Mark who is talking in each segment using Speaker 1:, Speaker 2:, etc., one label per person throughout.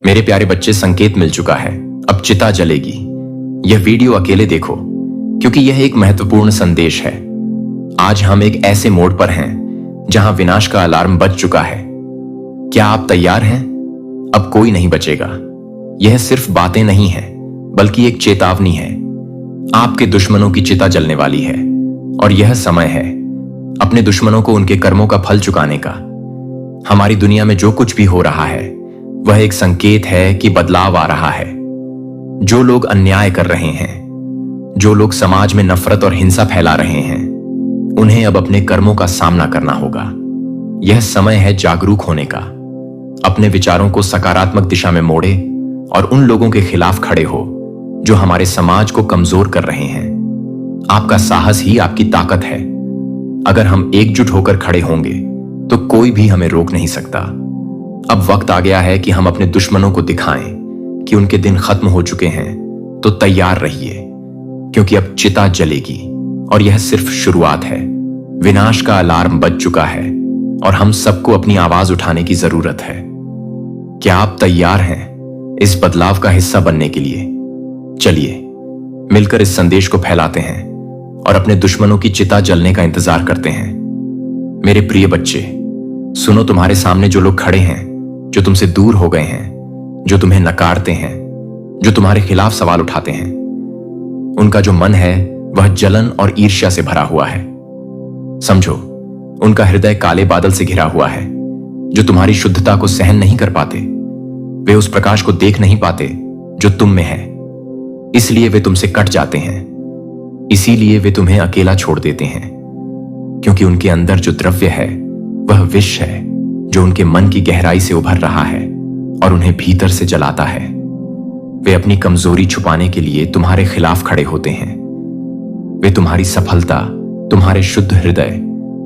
Speaker 1: मेरे प्यारे बच्चे, संकेत मिल चुका है। अब चिता जलेगी। यह वीडियो अकेले देखो, क्योंकि यह एक महत्वपूर्ण संदेश है। आज हम एक ऐसे मोड़ पर हैं जहां विनाश का अलार्म बज चुका है। क्या आप तैयार हैं? अब कोई नहीं बचेगा। यह सिर्फ बातें नहीं है, बल्कि एक चेतावनी है। आपके दुश्मनों की चिता जलने वाली है, और यह समय है अपने दुश्मनों को उनके कर्मों का फल चुकाने का। हमारी दुनिया में जो कुछ भी हो रहा है, वह एक संकेत है कि बदलाव आ रहा है। जो लोग अन्याय कर रहे हैं, जो लोग समाज में नफरत और हिंसा फैला रहे हैं, उन्हें अब अपने कर्मों का सामना करना होगा। यह समय है जागरूक होने का। अपने विचारों को सकारात्मक दिशा में मोड़े और उन लोगों के खिलाफ खड़े हो जो हमारे समाज को कमजोर कर रहे हैं। आपका साहस ही आपकी ताकत है। अगर हम एकजुट होकर खड़े होंगे तो कोई भी हमें रोक नहीं सकता। अब वक्त आ गया है कि हम अपने दुश्मनों को दिखाएं कि उनके दिन खत्म हो चुके हैं। तो तैयार रहिए, क्योंकि अब चिता जलेगी और यह सिर्फ शुरुआत है। विनाश का अलार्म बज चुका है और हम सबको अपनी आवाज उठाने की जरूरत है। क्या आप तैयार हैं इस बदलाव का हिस्सा बनने के लिए? चलिए मिलकर इस संदेश को फैलाते हैं और अपने दुश्मनों की चिता जलने का इंतजार करते हैं। मेरे प्रिय बच्चे, सुनो, तुम्हारे सामने जो लोग खड़े हैं, जो तुमसे दूर हो गए हैं, जो तुम्हें नकारते हैं, जो तुम्हारे खिलाफ सवाल उठाते हैं, उनका जो मन है वह जलन और ईर्ष्या से भरा हुआ है। समझो, उनका हृदय काले बादल से घिरा हुआ है, जो तुम्हारी शुद्धता को सहन नहीं कर पाते। वे उस प्रकाश को देख नहीं पाते जो तुम में है, इसलिए वे तुमसे कट जाते हैं। इसीलिए वे तुम्हें अकेला छोड़ देते हैं, क्योंकि उनके अंदर जो द्रव्य है वह विष है, जो उनके मन की गहराई से उभर रहा है और उन्हें भीतर से जलाता है। वे अपनी कमजोरी छुपाने के लिए तुम्हारे खिलाफ खड़े होते हैं। वे तुम्हारी सफलता, तुम्हारे शुद्ध हृदय,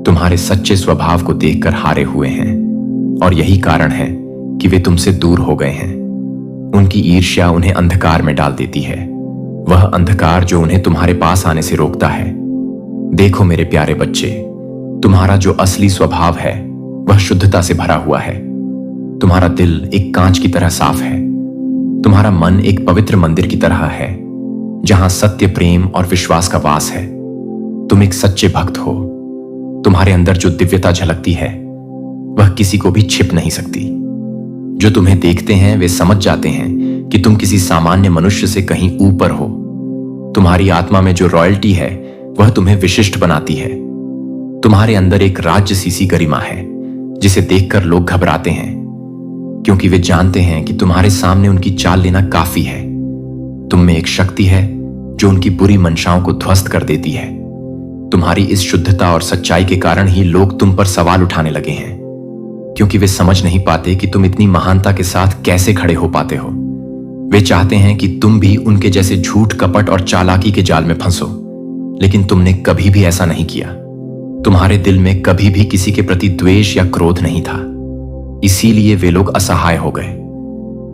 Speaker 1: तुम्हारे सच्चे स्वभाव को देखकर हारे हुए हैं, और यही कारण है कि वे तुमसे दूर हो गए हैं। उनकी ईर्ष्या उन्हें अंधकार में डाल देती है, वह अंधकार जो उन्हें तुम्हारे पास आने से रोकता है। देखो मेरे प्यारे बच्चे, तुम्हारा जो असली स्वभाव है वह शुद्धता से भरा हुआ है। तुम्हारा दिल एक कांच की तरह साफ है। तुम्हारा मन एक पवित्र मंदिर की तरह है, जहां सत्य, प्रेम और विश्वास का वास है। तुम एक सच्चे भक्त हो। तुम्हारे अंदर जो दिव्यता झलकती है वह किसी को भी छिप नहीं सकती। जो तुम्हें देखते हैं वे समझ जाते हैं कि तुम किसी सामान्य मनुष्य से कहीं ऊपर हो। तुम्हारी आत्मा में जो रॉयल्टी है वह तुम्हें विशिष्ट बनाती है। तुम्हारे अंदर एक राज्य सी गरिमा है, जिसे देखकर लोग घबराते हैं, क्योंकि वे जानते हैं कि तुम्हारे सामने उनकी चाल लेना काफी है। तुम में एक शक्ति है जो उनकी बुरी मंशाओं को ध्वस्त कर देती है। तुम्हारी इस शुद्धता और सच्चाई के कारण ही लोग तुम पर सवाल उठाने लगे हैं, क्योंकि वे समझ नहीं पाते कि तुम इतनी महानता के साथ कैसे खड़े हो पाते हो। वे चाहते हैं कि तुम भी उनके जैसे झूठ, कपट और चालाकी के जाल में फंसो, लेकिन तुमने कभी भी ऐसा नहीं किया। तुम्हारे दिल में कभी भी किसी के प्रति द्वेष या क्रोध नहीं था। इसीलिए वे लोग असहाय हो गए।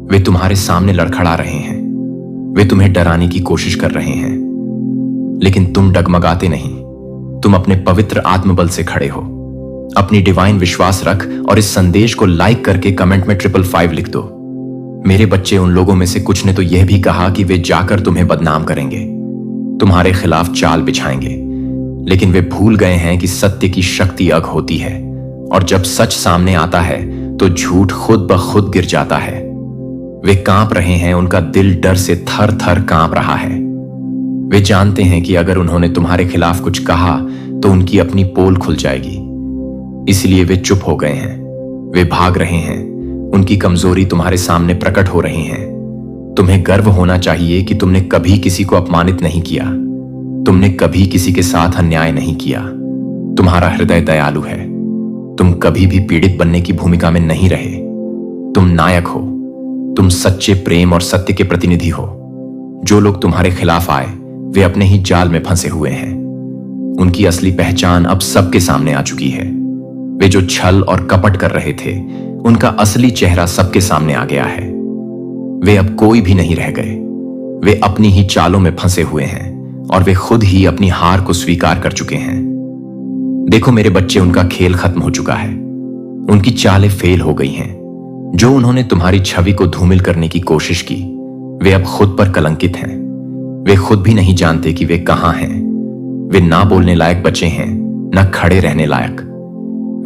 Speaker 1: वे तुम्हारे सामने लड़खड़ा रहे हैं, वे तुम्हें डराने की कोशिश कर रहे हैं, लेकिन तुम डगमगाते नहीं। तुम अपने पवित्र आत्मबल से खड़े हो। अपनी डिवाइन विश्वास रख और इस संदेश को लाइक करके कमेंट में 555 लिख दो। मेरे बच्चे, उन लोगों में से कुछ ने तो यह भी कहा कि वे जाकर तुम्हें बदनाम करेंगे, तुम्हारे खिलाफ चाल बिछाएंगे, लेकिन वे भूल गए हैं कि सत्य की शक्ति अग होती है, और जब सच सामने आता है तो झूठ खुद ब खुद गिर जाता है। वे कांप रहे हैं, उनका दिल डर से थर थर कांप रहा है। वे जानते हैं कि अगर उन्होंने तुम्हारे खिलाफ कुछ कहा तो उनकी अपनी पोल खुल जाएगी। इसलिए वे चुप हो गए हैं, वे भाग रहे हैं। उनकी कमजोरी तुम्हारे सामने प्रकट हो रही है। तुम्हें गर्व होना चाहिए कि तुमने कभी किसी को अपमानित नहीं किया, तुमने कभी किसी के साथ अन्याय नहीं किया। तुम्हारा हृदय दयालु है। तुम कभी भी पीड़ित बनने की भूमिका में नहीं रहे। तुम नायक हो। तुम सच्चे प्रेम और सत्य के प्रतिनिधि हो। जो लोग तुम्हारे खिलाफ आए वे अपने ही जाल में फंसे हुए हैं। उनकी असली पहचान अब सबके सामने आ चुकी है। वे जो छल और कपट कर रहे थे, उनका असली चेहरा सबके सामने आ गया है। वे अब कोई भी नहीं रह गए। वे अपनी ही चालों में फंसे हुए हैं और वे खुद ही अपनी हार को स्वीकार कर चुके हैं। देखो मेरे बच्चे, उनका खेल खत्म हो चुका है। उनकी चालें फेल हो गई हैं। जो उन्होंने तुम्हारी छवि को धूमिल करने की कोशिश की, वे अब खुद पर कलंकित हैं। वे खुद भी नहीं जानते कि वे कहां हैं। वे ना बोलने लायक बचे हैं, ना खड़े रहने लायक।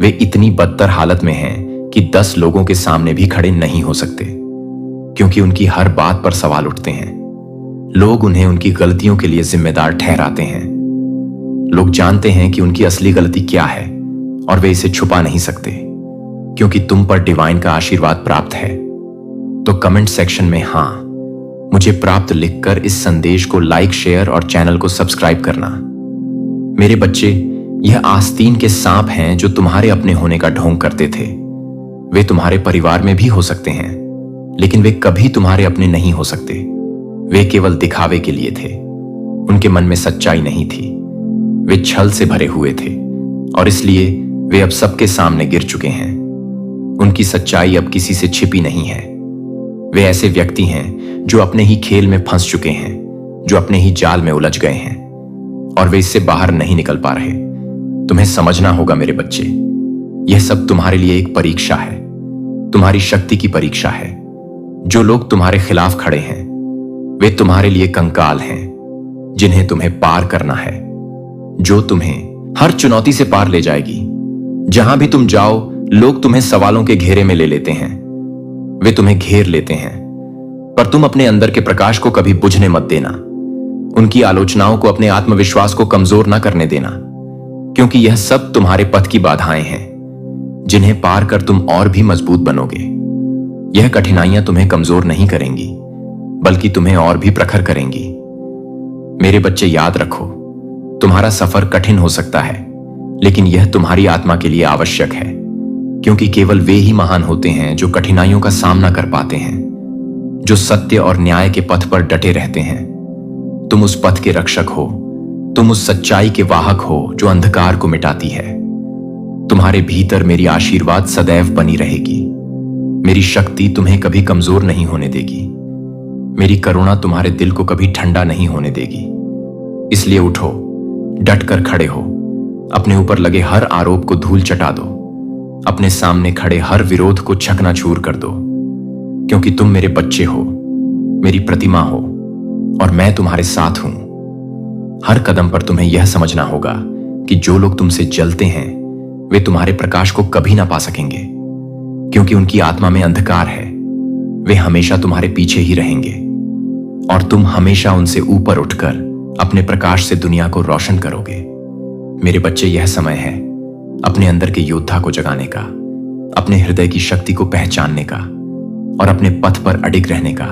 Speaker 1: वे इतनी बदतर हालत में हैं कि 10 लोगों के सामने भी खड़े नहीं हो सकते, क्योंकि उनकी हर बात पर सवाल उठते हैं। लोग उन्हें उनकी गलतियों के लिए जिम्मेदार ठहराते हैं। लोग जानते हैं कि उनकी असली गलती क्या है और वे इसे छुपा नहीं सकते, क्योंकि तुम पर डिवाइन का आशीर्वाद प्राप्त है। तो कमेंट सेक्शन में हां मुझे प्राप्त लिखकर इस संदेश को लाइक, शेयर और चैनल को सब्सक्राइब करना। मेरे बच्चे, यह आस्तीन के सांप हैं जो तुम्हारे अपने होने का ढोंग करते थे। वे तुम्हारे परिवार में भी हो सकते हैं, लेकिन वे कभी तुम्हारे अपने नहीं हो सकते। वे केवल दिखावे के लिए थे। उनके मन में सच्चाई नहीं थी। वे छल से भरे हुए थे और इसलिए वे अब सबके सामने गिर चुके हैं। उनकी सच्चाई अब किसी से छिपी नहीं है। वे ऐसे व्यक्ति हैं जो अपने ही खेल में फंस चुके हैं, जो अपने ही जाल में उलझ गए हैं और वे इससे बाहर नहीं निकल पा रहे। तुम्हें समझना होगा मेरे बच्चे, यह सब तुम्हारे लिए एक परीक्षा है, तुम्हारी शक्ति की परीक्षा है। जो लोग तुम्हारे खिलाफ खड़े हैं, वे तुम्हारे लिए कंकाल हैं, जिन्हें तुम्हें पार करना है, जो तुम्हें हर चुनौती से पार ले जाएगी। जहां भी तुम जाओ, लोग तुम्हें सवालों के घेरे में ले लेते हैं। वे तुम्हें घेर लेते हैं, पर तुम अपने अंदर के प्रकाश को कभी बुझने मत देना। उनकी आलोचनाओं को अपने आत्मविश्वास को कमजोर न करने देना, क्योंकि यह सब तुम्हारे पथ की बाधाएं हैं, जिन्हें पार कर तुम और भी मजबूत बनोगे। यह कठिनाइयां तुम्हें कमजोर नहीं करेंगी, बल्कि तुम्हें और भी प्रखर करेंगी। मेरे बच्चे, याद रखो, तुम्हारा सफर कठिन हो सकता है, लेकिन यह तुम्हारी आत्मा के लिए आवश्यक है, क्योंकि केवल वे ही महान होते हैं जो कठिनाइयों का सामना कर पाते हैं, जो सत्य और न्याय के पथ पर डटे रहते हैं। तुम उस पथ के रक्षक हो। तुम उस सच्चाई के वाहक हो जो अंधकार को मिटाती है। तुम्हारे भीतर मेरी आशीर्वाद सदैव बनी रहेगी। मेरी शक्ति तुम्हें कभी कमजोर नहीं होने देगी। मेरी करुणा तुम्हारे दिल को कभी ठंडा नहीं होने देगी। इसलिए उठो, डटकर खड़े हो, अपने ऊपर लगे हर आरोप को धूल चटा दो, अपने सामने खड़े हर विरोध को चकनाचूर कर दो, क्योंकि तुम मेरे बच्चे हो, मेरी प्रतिमा हो और मैं तुम्हारे साथ हूं। हर कदम पर तुम्हें यह समझना होगा कि जो लोग तुमसे जलते हैं, वे तुम्हारे प्रकाश को कभी ना पा सकेंगे, क्योंकि उनकी आत्मा में अंधकार है। वे हमेशा तुम्हारे पीछे ही रहेंगे और तुम हमेशा उनसे ऊपर उठकर अपने प्रकाश से दुनिया को रोशन करोगे। मेरे बच्चे, यह समय है अपने अंदर के योद्धा को जगाने का, अपने हृदय की शक्ति को पहचानने का और अपने पथ पर अडिग रहने का।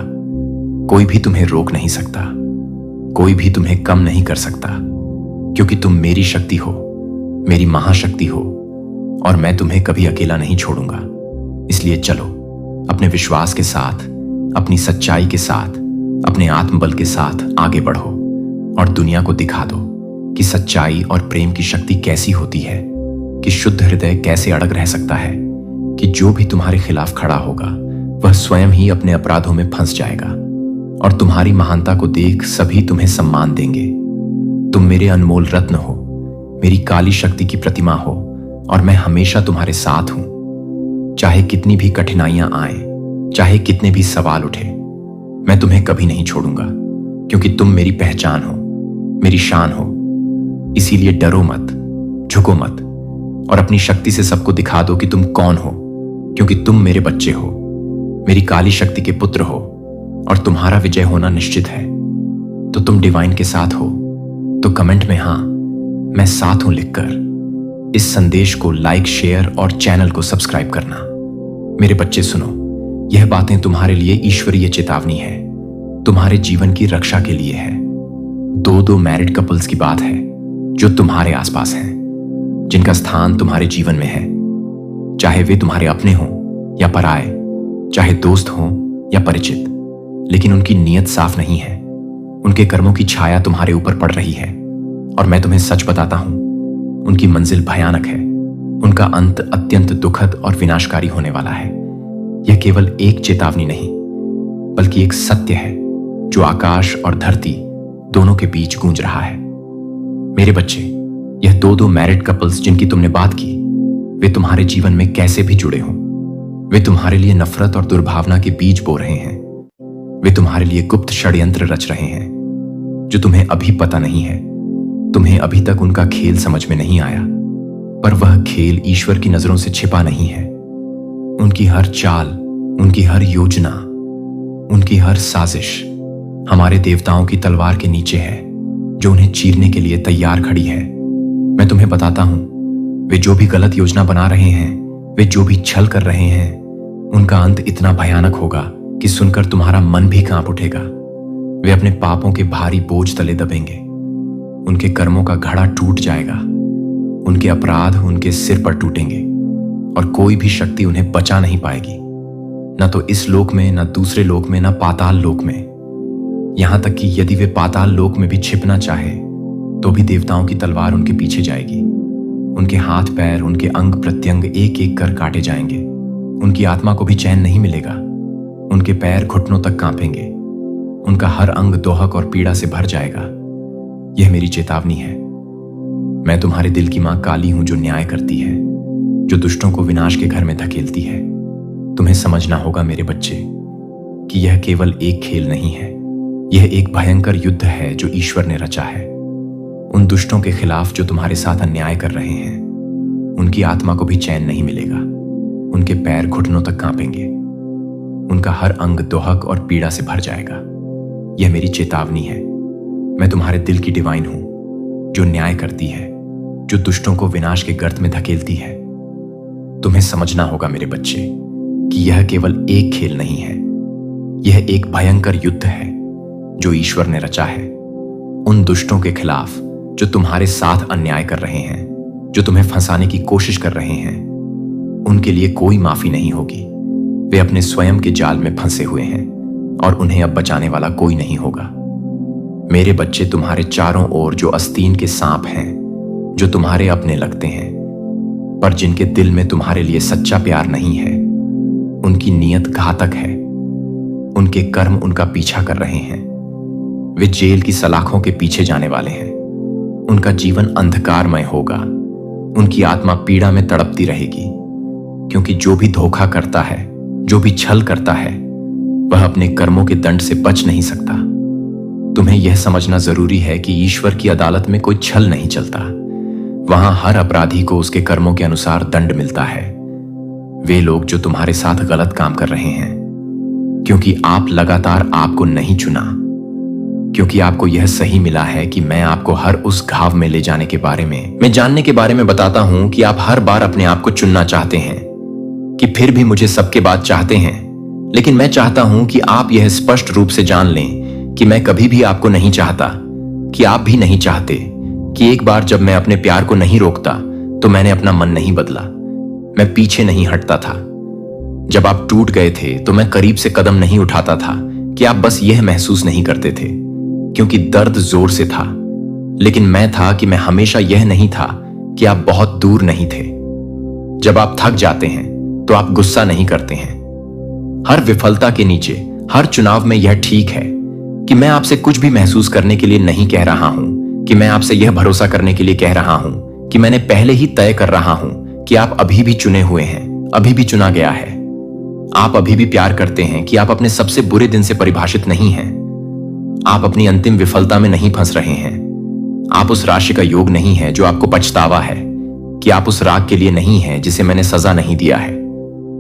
Speaker 1: कोई भी तुम्हें रोक नहीं सकता, कोई भी तुम्हें कम नहीं कर सकता, क्योंकि तुम मेरी शक्ति हो, मेरी महाशक्ति हो और मैं तुम्हें कभी अकेला नहीं छोड़ूंगा। इसलिए चलो, अपने विश्वास के साथ, अपनी सच्चाई के साथ, अपने आत्मबल के साथ आगे बढ़ो और दुनिया को दिखा दो कि सच्चाई और प्रेम की शक्ति कैसी होती है, कि शुद्ध हृदय कैसे अड़ग रह सकता है, कि जो भी तुम्हारे खिलाफ खड़ा होगा वह स्वयं ही अपने अपराधों में फंस जाएगा और तुम्हारी महानता को देख सभी तुम्हें सम्मान देंगे। तुम मेरे अनमोल रत्न हो, मेरी काली शक्ति की प्रतिमा हो और मैं हमेशा तुम्हारे साथ हूं। चाहे कितनी भी कठिनाइयां आए, चाहे कितने भी सवाल उठे, मैं तुम्हें कभी नहीं छोड़ूंगा, क्योंकि तुम मेरी पहचान हो, मेरी शान हो। इसीलिए डरो मत, झुको मत और अपनी शक्ति से सबको दिखा दो कि तुम कौन हो, क्योंकि तुम मेरे बच्चे हो, मेरी काली शक्ति के पुत्र हो और तुम्हारा विजय होना निश्चित है। तो तुम डिवाइन के साथ हो तो कमेंट में हां मैं साथ हूं लिखकर इस संदेश को लाइक, शेयर और चैनल को सब्सक्राइब करना। मेरे बच्चे सुनो, यह बातें तुम्हारे लिए ईश्वरीय चेतावनी है, तुम्हारे जीवन की रक्षा के लिए है। दो मैरिड कपल्स की बात है जो तुम्हारे आसपास हैं, जिनका स्थान तुम्हारे जीवन में है, चाहे वे तुम्हारे अपने हों या पराए, चाहे दोस्त हों या परिचित, लेकिन उनकी नीयत साफ नहीं है। उनके कर्मों की छाया तुम्हारे ऊपर पड़ रही है और मैं तुम्हें सच बताता हूं, उनकी मंजिल भयानक है। उनका अंत अत्यंत दुखद और विनाशकारी होने वाला है। यह केवल एक चेतावनी नहीं, बल्कि एक सत्य है जो आकाश और धरती दोनों के बीच गूंज रहा है। मेरे बच्चे, यह दो मैरिड कपल्स जिनकी तुमने बात की, वे तुम्हारे जीवन में कैसे भी जुड़े हों, वे तुम्हारे लिए नफरत और दुर्भावना के बीज बो रहे हैं। वे तुम्हारे लिए गुप्त षड्यंत्र रच रहे हैं जो तुम्हें अभी पता नहीं है। तुम्हें अभी तक उनका खेल समझ में नहीं आया, पर वह खेल ईश्वर की नजरों से छिपा नहीं है। उनकी हर चाल, उनकी हर योजना, उनकी हर साजिश हमारे देवताओं की तलवार के नीचे है, जो उन्हें चीरने के लिए तैयार खड़ी है। मैं तुम्हें बताता हूं, वे जो भी गलत योजना बना रहे हैं, वे जो भी छल कर रहे हैं, उनका अंत इतना भयानक होगा कि सुनकर तुम्हारा मन भी कांप उठेगा। वे अपने पापों के भारी बोझ तले दबेंगे। उनके कर्मों का घड़ा टूट जाएगा। उनके अपराध उनके सिर पर टूटेंगे और कोई भी शक्ति उन्हें बचा नहीं पाएगी, न तो इस लोक में, न दूसरे लोक में, न पाताल लोक में। यहां तक कि यदि वे पाताल लोक में भी छिपना चाहे तो भी देवताओं की तलवार उनके पीछे जाएगी। उनके हाथ पैर, उनके अंग प्रत्यंग एक एक कर काटे जाएंगे। उनकी आत्मा को भी चैन नहीं मिलेगा। उनके पैर घुटनों तक कांपेंगे। उनका हर अंग दोहक और पीड़ा से भर जाएगा। यह मेरी चेतावनी है। मैं तुम्हारे दिल की मां काली हूं, जो न्याय करती है, जो दुष्टों को विनाश के घर में धकेलती है। तुम्हें समझना होगा मेरे बच्चे कि यह केवल एक खेल नहीं है, यह एक भयंकर युद्ध है जो ईश्वर ने रचा है। उन दुष्टों के खिलाफ जो तुम्हारे साथ अन्याय कर रहे हैं, उनकी आत्मा को भी चैन नहीं मिलेगा। उनके पैर घुटनों तक कांपेंगे। उनका हर अंग दोहक और पीड़ा से भर जाएगा। यह मेरी चेतावनी है। मैं तुम्हारे दिल की डिवाइन हूं, जो न्याय करती है, जो दुष्टों को विनाश के गर्त में धकेलती है। तुम्हें समझना होगा मेरे बच्चे कि यह केवल एक खेल नहीं है, यह एक भयंकर युद्ध है जो ईश्वर ने रचा है। उन दुष्टों के खिलाफ जो तुम्हारे साथ अन्याय कर रहे हैं, जो तुम्हें फंसाने की कोशिश कर रहे हैं, उनके लिए कोई माफी नहीं होगी। वे अपने स्वयं के जाल में फंसे हुए हैं और उन्हें अब बचाने वाला कोई नहीं होगा। मेरे बच्चे, तुम्हारे चारों ओर जो आस्तीन के सांप हैं, जो तुम्हारे अपने लगते हैं, पर जिनके दिल में तुम्हारे लिए सच्चा प्यार नहीं है, उनकी नीयत घातक है। उनके कर्म उनका पीछा कर रहे हैं। वे जेल की सलाखों के पीछे जाने वाले हैं। उनका जीवन अंधकारमय होगा। उनकी आत्मा पीड़ा में तड़पती रहेगी, क्योंकि जो भी धोखा करता है, जो भी छल करता है, वह अपने कर्मों के दंड से बच नहीं सकता। तुम्हें यह समझना जरूरी है कि ईश्वर की अदालत में कोई छल नहीं चलता। वहां हर अपराधी को उसके कर्मों के अनुसार दंड मिलता है। वे लोग जो तुम्हारे साथ गलत काम कर रहे हैं, क्योंकि आप लगातार आपको नहीं चुना, क्योंकि आपको यह सही मिला है कि मैं आपको हर उस घाव में ले जाने के बारे में, मैं जानने के बारे में बताता हूं कि आप हर बार अपने आप को चुनना चाहते हैं, कि फिर भी मुझे सबके बाद चाहते हैं। लेकिन मैं चाहता हूं कि आप यह स्पष्ट रूप से जान लें कि मैं कभी भी आपको नहीं चाहता, कि आप भी नहीं चाहते, कि एक बार जब मैं अपने प्यार को नहीं रोकता तो मैंने अपना मन नहीं बदला, मैं पीछे नहीं हटता था। जब आप टूट गए थे तो मैं करीब से कदम नहीं उठाता था कि आप बस यह महसूस नहीं करते थे, क्योंकि दर्द जोर से था। लेकिन मैं था कि मैं हमेशा यह नहीं था कि आप बहुत दूर नहीं थे। जब आप थक जाते हैं तो आप गुस्सा नहीं करते हैं। हर विफलता के नीचे, हर चुनाव में यह ठीक है कि मैं आपसे कुछ भी महसूस करने के लिए नहीं कह रहा हूं, कि मैं आपसे यह भरोसा करने के लिए कह रहा हूं कि मैंने पहले ही तय कर रहा हूं कि आप अभी भी चुने हुए हैं, अभी भी चुना गया है। आप अभी भी प्यार करते हैं, कि आप अपने सबसे बुरे दिन से परिभाषित नहीं हैं। आप अपनी अंतिम विफलता में नहीं फंस रहे हैं। आप उस राशि का योग नहीं है जो आपको पछतावा है, कि आप उस राग के लिए नहीं है जिसे मैंने सजा नहीं दिया है।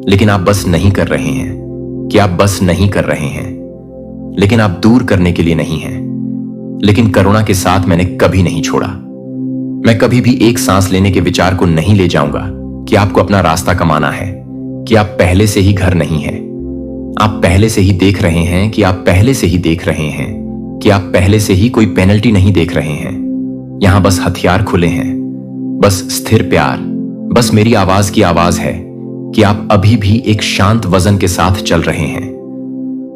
Speaker 1: लेकिन आप बस नहीं कर रहे हैं, कि आप बस नहीं कर रहे हैं। लेकिन आप दूर करने के लिए नहीं हैं। लेकिन करुणा के साथ मैंने कभी नहीं छोड़ा। मैं कभी भी एक सांस लेने के विचार को नहीं ले जाऊंगा कि आपको अपना रास्ता कमाना है, कि आप पहले से ही घर नहीं हैं। आप पहले से ही देख रहे हैं कि आप पहले से ही देख रहे हैं कि आप पहले से ही कोई पेनल्टी नहीं देख रहे हैं। यहां बस हथियार खुले हैं, बस स्थिर प्यार, बस मेरी आवाज की आवाज है कि आप अभी भी एक शांत वजन के साथ चल रहे हैं।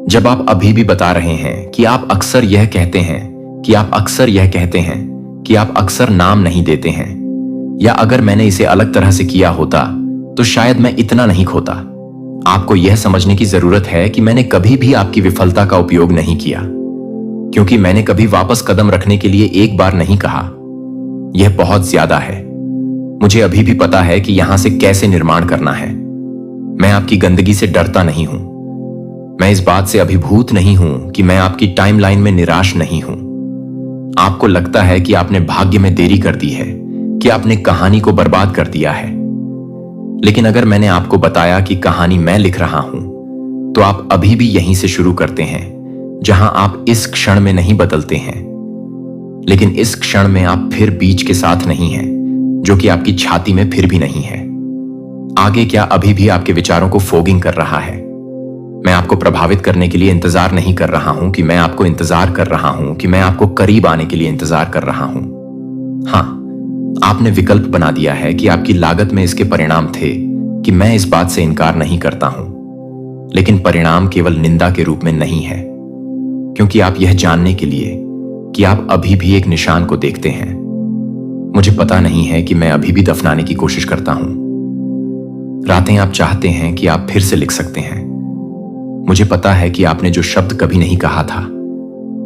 Speaker 1: जब आप अभी भी बता रहे हैं कि आप अक्सर यह कहते हैं, कि आप अक्सर यह कहते हैं, कि आप अक्सर नाम नहीं देते हैं, या अगर मैंने इसे अलग तरह से किया होता तो शायद मैं इतना नहीं खोता। आपको यह समझने की जरूरत है कि मैंने कभी भी आपकी विफलता का उपयोग नहीं किया, क्योंकि मैंने कभी वापस कदम रखने के लिए एक बार नहीं कहा। यह बहुत ज्यादा है। मुझे अभी भी पता है कि यहां से कैसे निर्माण करना है। मैं आपकी गंदगी से डरता नहीं हूं। मैं इस बात से अभिभूत नहीं हूं कि मैं आपकी टाइमलाइन में निराश नहीं हूं। आपको लगता है कि आपने भाग्य में देरी कर दी है, कि आपने कहानी को बर्बाद कर दिया है। लेकिन अगर मैंने आपको बताया कि कहानी मैं लिख रहा हूं, तो आप अभी भी यहीं से शुरू करते हैं, जहां आप इस क्षण में नहीं बदलते हैं। लेकिन इस क्षण में आप फिर बीज के साथ नहीं हैं, जो कि आपकी छाती में फिर भी नहीं है। आगे क्या अभी भी आपके विचारों को फोगिंग कर रहा है? मैं आपको प्रभावित करने के लिए इंतजार नहीं कर रहा हूं कि मैं आपको इंतजार कर रहा हूं, कि मैं आपको करीब आने के लिए इंतजार कर रहा हूं। हां, आपने विकल्प बना दिया है कि आपकी लागत में इसके परिणाम थे कि मैं इस बात से इनकार नहीं करता हूं। लेकिन परिणाम केवल निंदा के रूप में नहीं है, क्योंकि आप यह जानने के लिए कि आप अभी भी एक निशान को देखते हैं। मुझे पता नहीं है कि मैं अभी भी दफनाने की कोशिश करता हूं। रातें आप चाहते हैं कि आप फिर से लिख सकते हैं। मुझे पता है कि आपने जो शब्द कभी नहीं कहा था,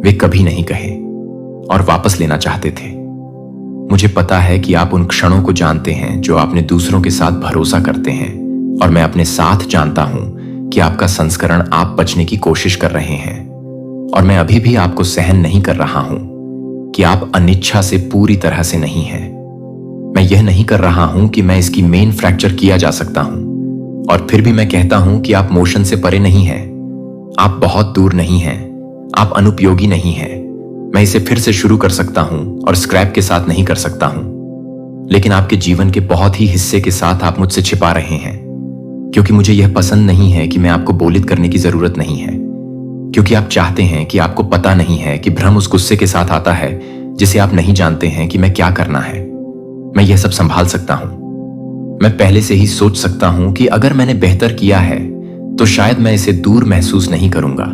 Speaker 1: वे कभी नहीं कहे और वापस लेना चाहते थे। मुझे पता है कि आप उन क्षणों को जानते हैं जो आपने दूसरों के साथ भरोसा करते हैं, और मैं अपने साथ जानता हूं कि आपका संस्करण आप बचने की कोशिश कर रहे हैं। और मैं अभी भी आपको सहन नहीं कर रहा हूं कि आप अनिच्छा से पूरी तरह से नहीं हैं। मैं यह नहीं कर रहा हूं कि मैं इसकी मेन फ्रैक्चर किया जा सकता हूं, और फिर भी मैं कहता हूं कि आप मोशन से परे नहीं हैं। आप बहुत दूर नहीं हैं, आप अनुपयोगी नहीं हैं। मैं इसे फिर से शुरू कर सकता हूं और स्क्रैप के साथ नहीं कर सकता हूं। लेकिन आपके जीवन के बहुत ही हिस्से के साथ आप मुझसे छिपा रहे हैं, क्योंकि मुझे यह पसंद नहीं है कि मैं आपको बोलित करने की जरूरत नहीं है, क्योंकि आप चाहते हैं कि आपको पता नहीं है कि भ्रम उस गुस्से के साथ आता है जिसे आप नहीं जानते हैं कि मैं क्या करना है। मैं यह सब संभाल सकता हूं। मैं पहले से ही सोच सकता हूं कि अगर मैंने बेहतर किया है तो शायद मैं इसे दूर महसूस नहीं करूंगा।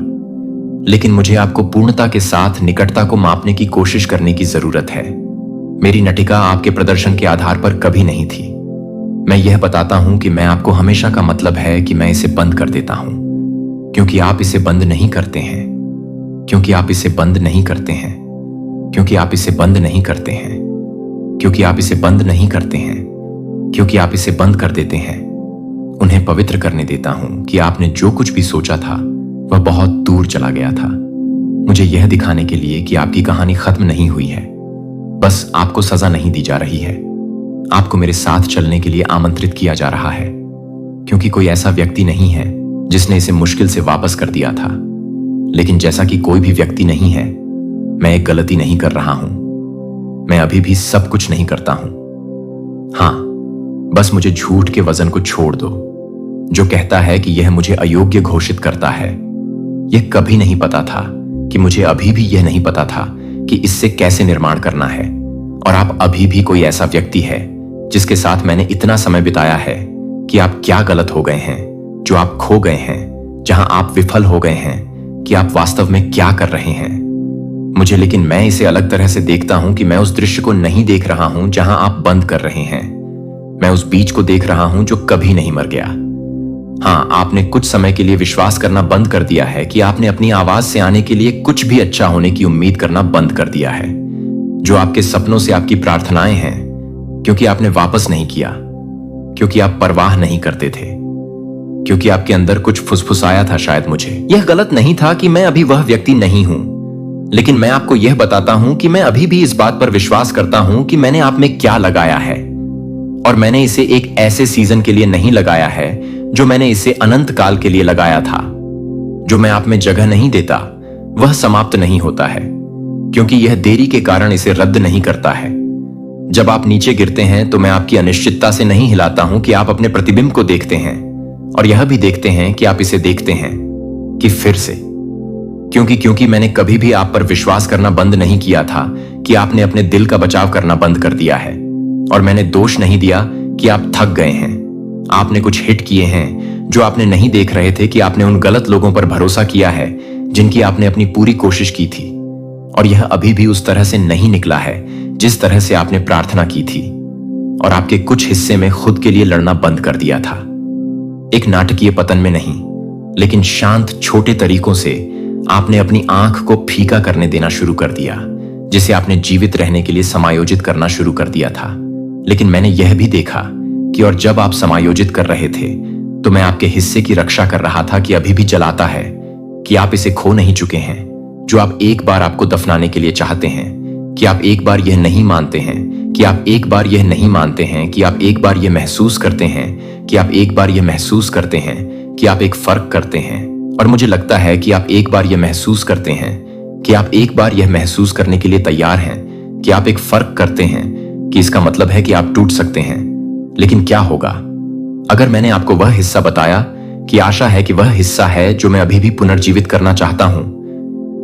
Speaker 1: लेकिन मुझे आपको पूर्णता के साथ निकटता को मापने की कोशिश करने की जरूरत है। मेरी नटिका आपके प्रदर्शन के आधार पर कभी नहीं थी। मैं यह बताता हूं कि मैं आपको हमेशा का मतलब है कि मैं इसे बंद कर देता हूं, क्योंकि आप इसे बंद नहीं करते हैं, क्योंकि आप इसे बंद नहीं करते हैं, क्योंकि आप इसे बंद नहीं करते हैं, क्योंकि आप इसे बंद नहीं करते हैं, क्योंकि आप इसे बंद कर देते हैं। उन्हें पवित्र करने देता हूं कि आपने जो कुछ भी सोचा था वह बहुत दूर चला गया था, मुझे यह दिखाने के लिए कि आपकी कहानी खत्म नहीं हुई है। बस आपको सजा नहीं दी जा रही है, आपको मेरे साथ चलने के लिए आमंत्रित किया जा रहा है, क्योंकि कोई ऐसा व्यक्ति नहीं है जिसने इसे मुश्किल से वापस कर दिया था। लेकिन जैसा कि कोई भी व्यक्ति नहीं है, मैं एक गलती नहीं कर रहा हूं। मैं अभी भी सब कुछ नहीं करता हूं। हां, बस मुझे झूठ के वजन को छोड़ दो, जो कहता है कि यह मुझे अयोग्य घोषित करता है। यह कभी नहीं पता था कि मुझे अभी भी यह नहीं पता था कि इससे कैसे निर्माण करना है। और आप अभी भी कोई ऐसा व्यक्ति है जिसके साथ मैंने इतना समय बिताया है कि आप क्या गलत हो गए हैं, जो आप खो गए हैं, जहां आप विफल हो गए हैं, कि आप वास्तव में क्या कर रहे हैं। मुझे लेकिन मैं इसे अलग तरह से देखता हूं कि मैं उस दृश्य को नहीं देख रहा हूं जहां आप बंद कर रहे हैं। मैं उस बीज को देख रहा हूं जो कभी नहीं मर गया। हां, आपने कुछ समय के लिए विश्वास करना बंद कर दिया है कि आपने अपनी आवाज से आने के लिए कुछ भी अच्छा होने की उम्मीद करना बंद कर दिया है, जो आपके सपनों से आपकी प्रार्थनाएं हैं, क्योंकि आपने वापस नहीं किया, क्योंकि आप परवाह नहीं करते थे, क्योंकि आपके अंदर कुछ फुसफुसाया था। शायद मुझे यह गलत नहीं था कि मैं अभी वह व्यक्ति नहीं हूं, लेकिन मैं आपको यह बताता हूं कि मैं अभी भी इस बात पर विश्वास करता हूं कि मैंने आप में क्या लगाया है, और मैंने इसे एक ऐसे सीजन के लिए नहीं लगाया है जो मैंने इसे अनंत काल के लिए लगाया था। जो मैं आप में जगह नहीं देता वह समाप्त नहीं होता है, क्योंकि यह देरी के कारण इसे रद्द नहीं करता है। जब आप नीचे गिरते हैं तो मैं आपकी अनिश्चितता से नहीं हिलाता हूं कि आप अपने प्रतिबिंब को देखते हैं, और यह भी देखते हैं कि आप इसे देखते हैं कि फिर से, क्योंकि मैंने कभी भी आप पर विश्वास करना बंद नहीं किया था कि आपने अपने दिल का बचाव करना बंद कर दिया है। और मैंने दोष नहीं दिया कि आप थक गए हैं। आपने कुछ हिट किए हैं जो आपने नहीं देख रहे थे, कि आपने उन गलत लोगों पर भरोसा किया है जिनकी आपने अपनी पूरी कोशिश की थी, और यह अभी भी उस तरह से नहीं निकला है जिस तरह से आपने प्रार्थना की थी। और आपके कुछ हिस्से में खुद के लिए लड़ना बंद कर दिया था, एक नाटकीय पतन में नहीं, लेकिन शांत छोटे तरीकों से आपने अपनी आंख को फीका करने देना शुरू कर दिया, जिसे आपने जीवित रहने के लिए समायोजित करना शुरू कर दिया था। लेकिन मैंने यह भी देखा कि और जब आप समायोजित कर रहे थे तो मैं आपके हिस्से की रक्षा कर रहा था कि अभी भी जलाता है, कि आप इसे खो नहीं चुके हैं, जो आप एक बार आपको दफनाने के लिए चाहते हैं, कि आप एक बार यह नहीं मानते हैं, कि आप एक बार यह नहीं मानते हैं, कि आप एक बार यह महसूस करते हैं, कि आप एक बार यह महसूस करते हैं कि आप एक फर्क करते हैं। और मुझे लगता है कि आप एक बार यह महसूस करते हैं कि आप एक बार यह महसूस करने के लिए तैयार हैं कि आप एक फर्क करते हैं, कि इसका मतलब है कि आप टूट सकते हैं। लेकिन क्या होगा अगर मैंने आपको वह हिस्सा बताया कि आशा है कि वह हिस्सा है जो मैं अभी भी पुनर्जीवित करना चाहता हूं।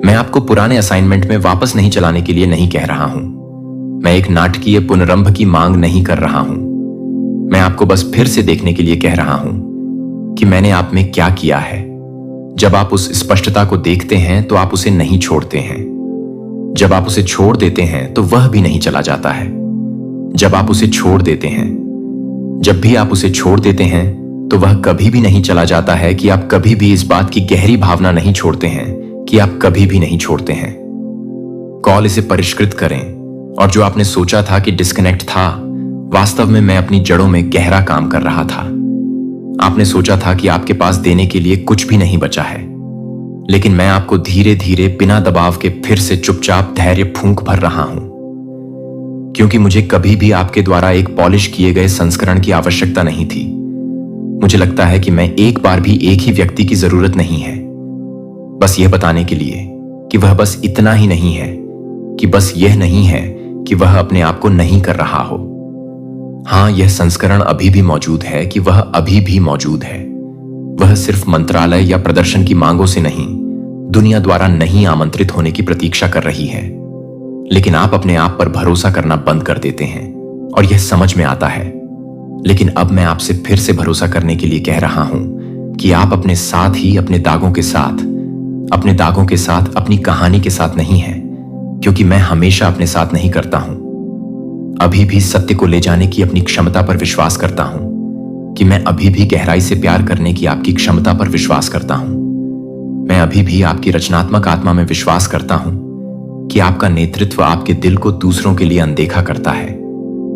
Speaker 1: मैं आपको पुराने असाइनमेंट में वापस नहीं चलाने के लिए नहीं कह रहा हूं। मैं एक नाटकीय पुनरंभ की मांग नहीं कर रहा हूं। मैं आपको बस फिर से देखने के लिए कह रहा हूं कि मैंने आप में क्या किया है। जब आप उस स्पष्टता को देखते हैं तो आप उसे नहीं छोड़ते हैं। जब आप उसे छोड़ देते हैं तो वह भी नहीं चला जाता है। जब आप उसे छोड़ देते हैं, जब भी आप उसे छोड़ देते हैं तो वह कभी भी नहीं चला जाता है, कि आप कभी भी इस बात की गहरी भावना नहीं छोड़ते हैं कि आप कभी भी नहीं छोड़ते हैं। कॉल इसे परिष्कृत करें, और जो आपने सोचा था कि डिस्कनेक्ट था, वास्तव में मैं अपनी जड़ों में गहरा काम कर रहा था। आपने सोचा था कि आपके पास देने के लिए कुछ भी नहीं बचा है, लेकिन मैं आपको धीरे धीरे बिना दबाव के फिर से चुपचाप धैर्य फूंक भर रहा हूं, क्योंकि मुझे कभी भी आपके द्वारा एक पॉलिश किए गए संस्करण की आवश्यकता नहीं थी। मुझे लगता है कि मैं एक बार भी एक ही व्यक्ति की जरूरत नहीं है, बस यह बताने के लिए कि वह बस इतना ही नहीं है, कि बस यह नहीं है कि वह अपने आप को नहीं कर रहा हो। हां, यह संस्करण अभी भी मौजूद है, कि वह अभी भी मौजूद है। वह सिर्फ मंत्रालय या प्रदर्शन की मांगों से नहीं, दुनिया द्वारा नहीं आमंत्रित होने की प्रतीक्षा कर रही है। लेकिन आप अपने आप पर भरोसा करना बंद कर देते हैं, और यह समझ में आता है। लेकिन अब मैं आपसे फिर से भरोसा करने के लिए कह रहा हूं कि आप अपने साथ ही अपने दागों के साथ, अपने दागों के साथ अपनी कहानी के साथ नहीं हैं, क्योंकि मैं हमेशा अपने साथ नहीं करता हूं। अभी भी सत्य को ले जाने की अपनी क्षमता पर विश्वास करता हूं, कि मैं अभी भी गहराई से प्यार करने की आपकी क्षमता पर विश्वास करता हूं। मैं अभी भी आपकी रचनात्मक आत्मा में विश्वास करता हूं, कि आपका नेतृत्व आपके दिल को दूसरों के लिए अनदेखा करता है,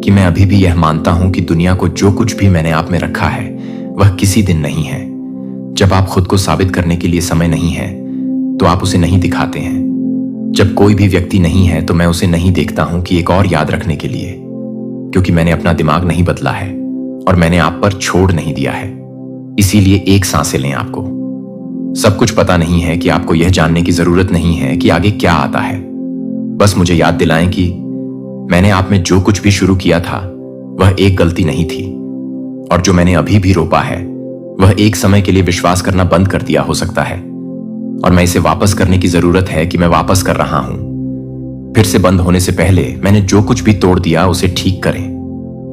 Speaker 1: कि मैं अभी भी यह मानता हूं कि दुनिया को जो कुछ भी मैंने आप में रखा है वह किसी दिन नहीं है। जब आप खुद को साबित करने के लिए समय नहीं है तो आप उसे नहीं दिखाते हैं। जब कोई भी व्यक्ति नहीं है तो मैं उसे नहीं देखता हूं कि एक और याद रखने के लिए, क्योंकि मैंने अपना दिमाग नहीं बदला है और मैंने आप पर छोड़ नहीं दिया है। इसीलिए एक सांसें लें। आपको सब कुछ पता नहीं है, कि आपको यह जानने की जरूरत नहीं है कि आगे क्या आता है। बस मुझे याद दिलाएं कि मैंने आप में जो कुछ भी शुरू किया था वह एक गलती नहीं थी, और जो मैंने अभी भी रोपा है वह एक समय के लिए विश्वास करना बंद कर दिया हो सकता है, और मैं इसे वापस करने की जरूरत है कि मैं वापस कर रहा हूं। फिर से बंद होने से पहले मैंने जो कुछ भी तोड़ दिया उसे ठीक करें।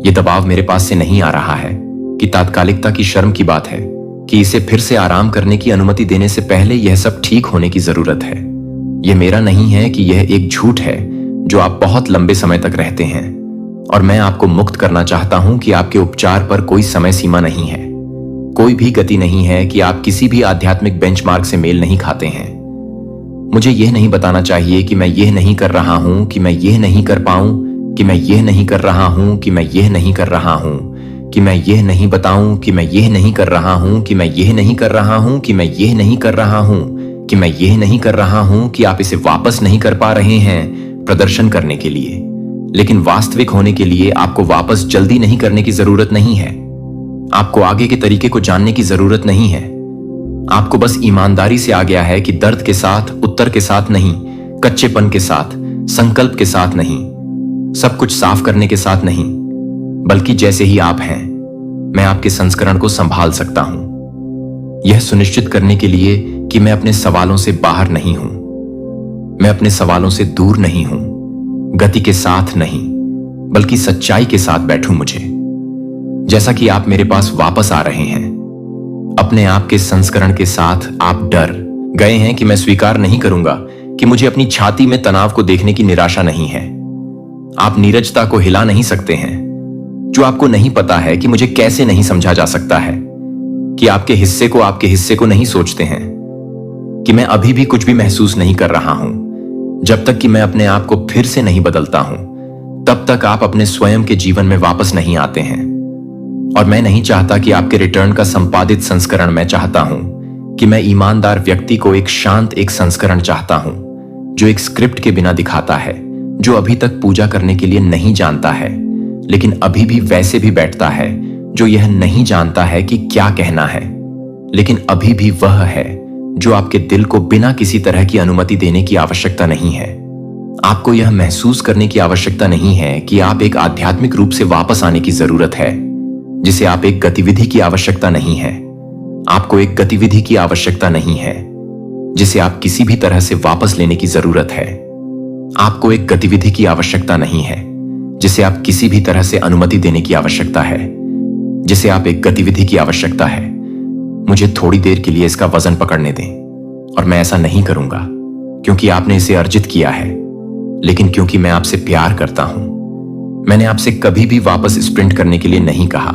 Speaker 1: यह दबाव मेरे पास से नहीं आ रहा है कि तात्कालिकता की शर्म की बात है, कि इसे फिर से आराम करने की अनुमति देने से पहले यह सब ठीक होने की जरूरत है। यह मेरा नहीं है कि यह एक झूठ है जो आप बहुत लंबे समय तक रहते हैं, और मैं आपको मुक्त करना चाहता हूं कि आपके उपचार पर कोई समय सीमा नहीं है, कोई भी गति नहीं है, कि आप किसी भी आध्यात्मिक बेंचमार्क से मेल नहीं खाते हैं। मुझे यह नहीं बताना चाहिए कि मैं यह नहीं कर रहा हूं, कि मैं यह नहीं कर पाऊं, कि मैं यह नहीं कर रहा हूं, कि मैं यह नहीं कर रहा हूं, कि मैं यह नहीं बताऊं, कि मैं यह नहीं कर रहा हूं, कि मैं यह नहीं कर रहा हूं, कि मैं यह नहीं कर रहा हूं, कि मैं यह नहीं कर रहा हूं, कि आप इसे वापस नहीं कर पा रहे हैं प्रदर्शन करने के लिए। लेकिन वास्तविक होने के लिए आपको वापस जल्दी नहीं करने की जरूरत नहीं है। आपको आगे के तरीके को जानने की जरूरत नहीं है। आपको बस ईमानदारी से आ गया है कि दर्द के साथ, उत्तर के साथ नहीं, कच्चेपन के साथ, संकल्प के साथ नहीं, सब कुछ साफ करने के साथ नहीं, बल्कि जैसे ही आप हैं मैं आपके संस्करण को संभाल सकता हूं, यह सुनिश्चित करने के लिए कि मैं अपने सवालों से बाहर नहीं हूं, मैं अपने सवालों से दूर नहीं हूं, गति के साथ नहीं बल्कि सच्चाई के साथ बैठूं। मुझे जैसा कि आप मेरे पास वापस आ रहे हैं अपने आप के संस्करण के साथ, आप डर गए हैं कि मैं स्वीकार नहीं करूंगा कि मुझे अपनी छाती में तनाव को देखने की निराशा नहीं है। आप नीरजता को हिला नहीं सकते हैं, जो आपको नहीं पता है कि मुझे कैसे नहीं समझा जा सकता है, कि आपके हिस्से को नहीं सोचते हैं, कि मैं अभी भी कुछ भी महसूस नहीं कर रहा हूं। जब तक कि मैं अपने आप को फिर से नहीं बदलता हूं, तब तक आप अपने स्वयं के जीवन में वापस नहीं आते हैं। और मैं नहीं चाहता कि आपके रिटर्न का संपादित संस्करण। मैं चाहता हूं कि मैं ईमानदार व्यक्ति को एक शांत एक संस्करण चाहता हूं, जो एक स्क्रिप्ट के बिना दिखाता है, जो अभी तक पूजा करने के लिए नहीं जानता है लेकिन अभी भी वैसे भी बैठता है, जो यह नहीं जानता है कि क्या कहना है लेकिन अभी भी वह है जो आपके दिल को बिना किसी तरह की अनुमति देने की आवश्यकता नहीं है। आपको यह महसूस करने की आवश्यकता नहीं है कि आप एक आध्यात्मिक रूप से वापस आने की जरूरत है, जिसे आप एक गतिविधि की आवश्यकता नहीं है। आपको एक गतिविधि की आवश्यकता नहीं है जिसे आप किसी भी तरह से वापस लेने की जरूरत है। आपको एक गतिविधि की आवश्यकता नहीं है जिसे आप किसी भी तरह से अनुमति देने की आवश्यकता है, जिसे आप एक गतिविधि की आवश्यकता है। मुझे थोड़ी देर के लिए इसका वजन पकड़ने दें और मैं ऐसा नहीं करूंगा क्योंकि आपने इसे अर्जित किया है, लेकिन क्योंकि मैं आपसे प्यार करता हूं। मैंने आपसे कभी भी वापस स्प्रिंट करने के लिए नहीं कहा।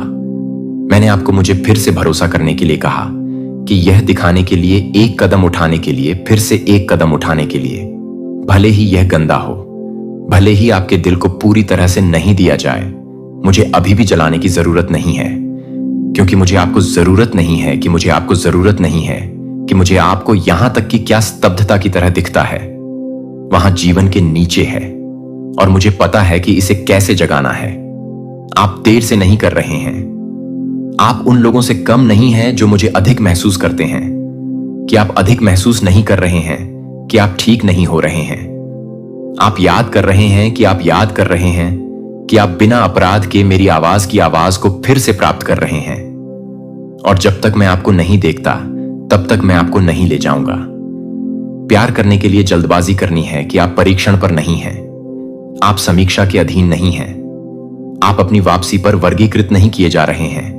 Speaker 1: मैंने आपको मुझे फिर से भरोसा करने के लिए कहा कि यह दिखाने के लिए एक कदम उठाने के लिए, फिर से एक कदम उठाने के लिए, भले ही यह गंदा हो, भले ही आपके दिल को पूरी तरह से नहीं दिया जाए, मुझे अभी भी जलाने की जरूरत नहीं है, क्योंकि मुझे आपको जरूरत नहीं है कि मुझे आपको जरूरत नहीं है कि मुझे आपको यहां तक कि क्या स्तब्धता की तरह दिखता है वहां जीवन के नीचे है, और मुझे पता है कि इसे कैसे जगाना है। आप देर से नहीं कर रहे हैं। आप उन लोगों से कम नहीं हैं जो मुझे अधिक महसूस करते हैं कि आप अधिक महसूस नहीं कर रहे हैं कि आप ठीक नहीं हो रहे हैं। आप याद कर रहे हैं कि आप याद कर रहे हैं कि आप बिना अपराध के मेरी आवाज की आवाज को फिर से प्राप्त कर रहे हैं। और जब तक मैं आपको नहीं देखता तब तक मैं आपको नहीं ले जाऊंगा। प्यार करने के लिए जल्दबाजी करनी है कि आप परीक्षण पर नहीं हैं, आप समीक्षा के अधीन नहीं हैं, आप अपनी वापसी पर वर्गीकृत नहीं किए जा रहे हैं।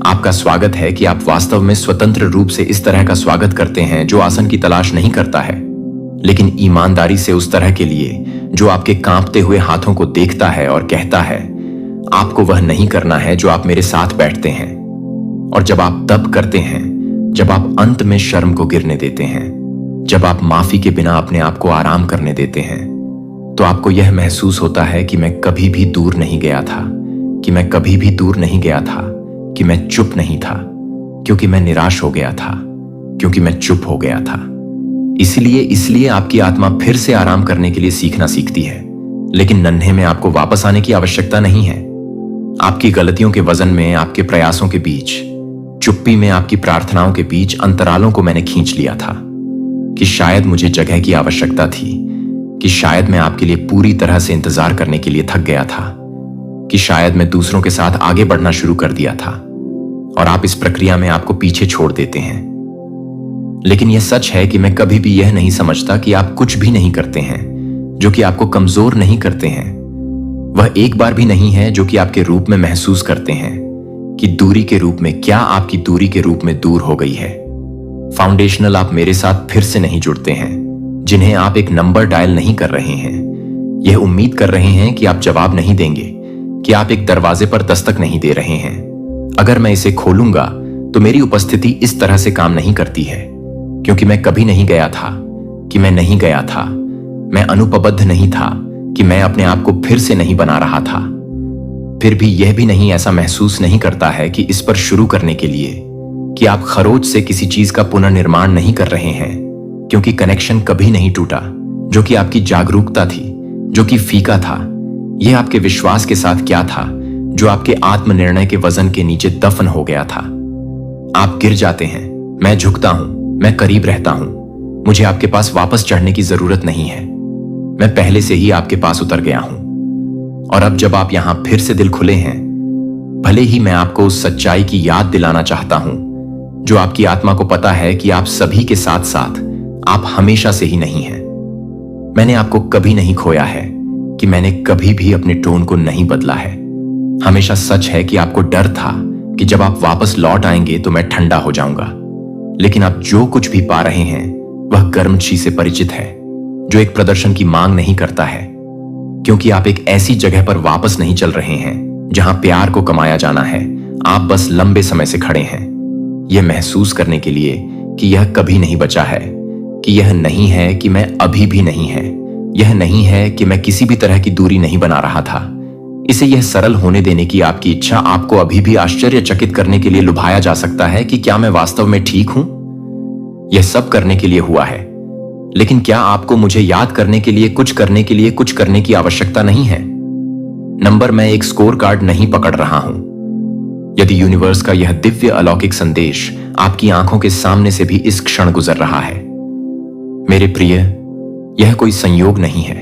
Speaker 1: आपका स्वागत है कि आप वास्तव में स्वतंत्र रूप से इस तरह का स्वागत करते हैं जो आसन की तलाश नहीं करता है, लेकिन ईमानदारी से उस तरह के लिए जो आपके कांपते हुए हाथों को देखता है और कहता है आपको वह नहीं करना है जो आप मेरे साथ बैठते हैं। और जब आप तब करते हैं जब आप अंत में शर्म को गिरने देते हैं, जब आप माफी के बिना अपने आप को आराम करने देते हैं, तो आपको यह महसूस होता है कि मैं कभी भी दूर नहीं गया था, कि मैं कभी भी दूर नहीं गया था, कि मैं चुप नहीं था, क्योंकि मैं निराश हो गया था, क्योंकि मैं चुप हो गया था। इसलिए आपकी आत्मा फिर से आराम करने के लिए सीखना सीखती है, लेकिन नन्हे में आपको वापस आने की आवश्यकता नहीं है। आपकी गलतियों के वजन में, आपके प्रयासों के बीच, चुप्पी में, आपकी प्रार्थनाओं के बीच अंतरालों को मैंने खींच लिया था कि शायद मुझे जगह की आवश्यकता थी, कि शायद मैं आपके लिए पूरी तरह से इंतजार करने के लिए थक गया था, कि शायद मैं दूसरों के साथ आगे बढ़ना शुरू कर दिया था और आप इस प्रक्रिया में आपको पीछे छोड़ देते हैं। लेकिन यह सच है कि मैं कभी भी यह नहीं समझता कि आप कुछ भी नहीं करते हैं जो कि आपको कमजोर नहीं करते हैं। वह एक बार भी नहीं है जो कि आपके रूप में महसूस करते हैं कि दूरी के रूप में, क्या आपकी दूरी के रूप में दूर हो गई है। फाउंडेशनल आप मेरे साथ फिर से नहीं जुड़ते हैं, जिन्हें आप एक नंबर डायल नहीं कर रहे हैं, यह उम्मीद कर रहे हैं कि आप जवाब नहीं देंगे, कि आप एक दरवाजे पर दस्तक नहीं दे रहे हैं। अगर मैं इसे खोलूंगा तो मेरी उपस्थिति इस तरह से काम नहीं करती है, क्योंकि मैं कभी नहीं गया था कि मैं नहीं गया था, मैं अनुपबद्ध नहीं था कि मैं अपने आप को फिर से नहीं बना रहा था। फिर भी यह भी नहीं ऐसा महसूस नहीं करता है कि इस पर शुरू करने के लिए कि आप खरोच से किसी चीज का पुनर्निर्माण नहीं कर रहे हैं, क्योंकि कनेक्शन कभी नहीं टूटा, जो कि आपकी जागरूकता थी, जो कि फीका था। यह आपके विश्वास के साथ क्या था जो आपके आत्मनिर्णय के वजन के नीचे दफन हो गया था। आप गिर जाते हैं, मैं झुकता हूं, मैं करीब रहता हूं, मुझे आपके पास वापस चढ़ने की जरूरत नहीं है, मैं पहले से ही आपके पास उतर गया हूं। और अब जब आप यहां फिर से दिल खुले हैं, भले ही मैं आपको उस सच्चाई की याद दिलाना चाहता हूं जो आपकी आत्मा को पता है कि आप सभी के साथ साथ आप हमेशा से ही नहीं हैं। मैंने आपको कभी नहीं खोया है, कि मैंने कभी भी अपने टोन को नहीं बदला है। हमेशा सच है कि आपको डर था कि जब आप वापस लौट आएंगे तो मैं ठंडा हो जाऊंगा, लेकिन आप जो कुछ भी पा रहे हैं वह गर्मची से परिचित है, जो एक प्रदर्शन की मांग नहीं करता है, क्योंकि आप एक ऐसी जगह पर वापस नहीं चल रहे हैं जहां प्यार को कमाया जाना है। आप बस लंबे समय से खड़े हैं, यह महसूस करने के लिए कि यह कभी नहीं बचा है, कि यह नहीं है कि मैं अभी भी नहीं है, यह नहीं है कि मैं किसी भी तरह की दूरी नहीं बना रहा था। इसे यह सरल होने देने की आपकी इच्छा आपको अभी भी आश्चर्यचकित करने के लिए लुभाया जा सकता है कि क्या मैं वास्तव में ठीक हूं। यह सब करने के लिए हुआ है, लेकिन क्या आपको मुझे याद करने के लिए कुछ करने की आवश्यकता नहीं है। नंबर, मैं एक स्कोर कार्ड नहीं पकड़ रहा हूं। यदि यूनिवर्स का यह दिव्य अलौकिक संदेश आपकी आंखों के सामने से भी इस क्षण गुजर रहा है, मेरे प्रिय, यह कोई संयोग नहीं है,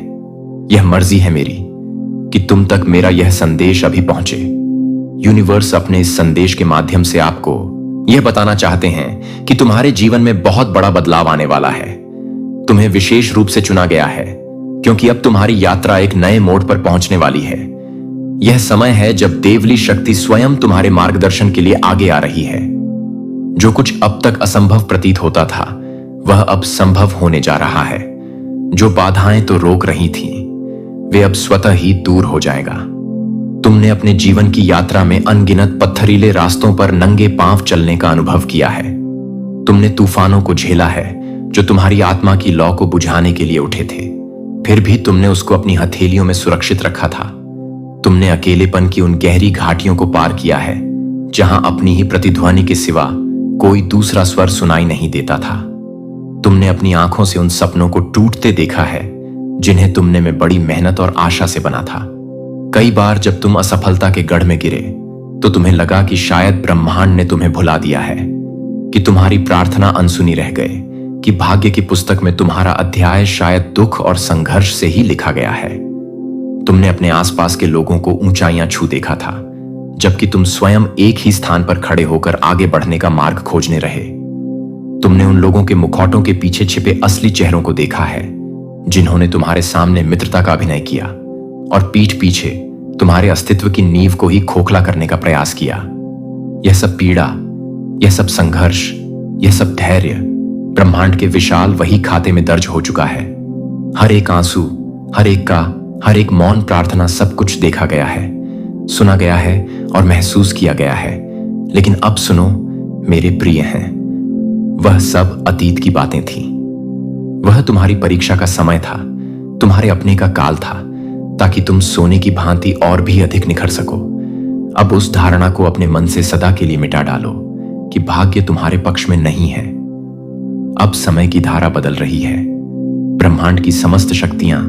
Speaker 1: यह मर्जी है मेरी कि तुम तक मेरा यह संदेश अभी पहुंचे। यूनिवर्स अपने इस संदेश के माध्यम से आपको यह बताना चाहते हैं कि तुम्हारे जीवन में बहुत बड़ा बदलाव आने वाला है। तुम्हें विशेष रूप से चुना गया है क्योंकि अब तुम्हारी यात्रा एक नए मोड़ पर पहुंचने वाली है। यह समय है जब देवली शक्ति स्वयं तुम्हारे मार्गदर्शन के लिए आगे आ रही है। जो कुछ अब तक असंभव प्रतीत होता था, वह अब संभव होने जा रहा है। जो बाधाएं तो रोक रही थीं, वे अब स्वतः ही दूर हो जाएगा। तुमने अपने जीवन की यात्रा में अनगिनत पत्थरीले रास्तों पर नंगे पांव चलने का अनुभव किया है। तुमने तूफानों को झेला है जो तुम्हारी आत्मा की लौ को बुझाने के लिए उठे थे, फिर भी तुमने उसको अपनी हथेलियों में सुरक्षित रखा था। तुमने अकेलेपन की उन गहरी घाटियों को पार किया है जहां अपनी ही प्रतिध्वनि के सिवा कोई दूसरा स्वर सुनाई नहीं देता था। तुमने अपनी आंखों से उन सपनों को टूटते देखा है जिन्हें तुमने में बड़ी मेहनत और आशा से बना था। कई बार जब तुम असफलता के गढ़ में गिरे तो तुम्हें लगा कि शायद ब्रह्मांड ने तुम्हें भुला दिया है, कि तुम्हारी प्रार्थना अनसुनी रह गए, कि भाग्य की पुस्तक में तुम्हारा अध्याय शायद दुख और संघर्ष से ही लिखा गया है। तुमने अपने आसपास के लोगों को ऊंचाइयां छू देखा था, जबकि तुम स्वयं एक ही स्थान पर खड़े होकर आगे बढ़ने का मार्ग खोजने रहे। तुमने उन लोगों के मुखौटों के पीछे छिपे असली चेहरों को देखा है जिन्होंने तुम्हारे सामने मित्रता का अभिनय किया और पीठ पीछे तुम्हारे अस्तित्व की नींव को ही खोखला करने का प्रयास किया। यह सब पीड़ा, यह सब संघर्ष, यह सब धैर्य ब्रह्मांड के विशाल वही खाते में दर्ज हो चुका है। हर एक आंसू, हर एक मौन प्रार्थना, सब कुछ देखा गया है, सुना गया है और महसूस किया गया है। लेकिन अब सुनो मेरे प्रिय हैं, वह सब अतीत की बातें थीं। वह तुम्हारी परीक्षा का समय था, तुम्हारे अपने का काल था, ताकि तुम सोने की भांति और भी अधिक निखर सको। अब उस धारणा को अपने मन से सदा के लिए मिटा डालो कि भाग्य तुम्हारे पक्ष में नहीं है। अब समय की धारा बदल रही है। ब्रह्मांड की समस्त शक्तियां,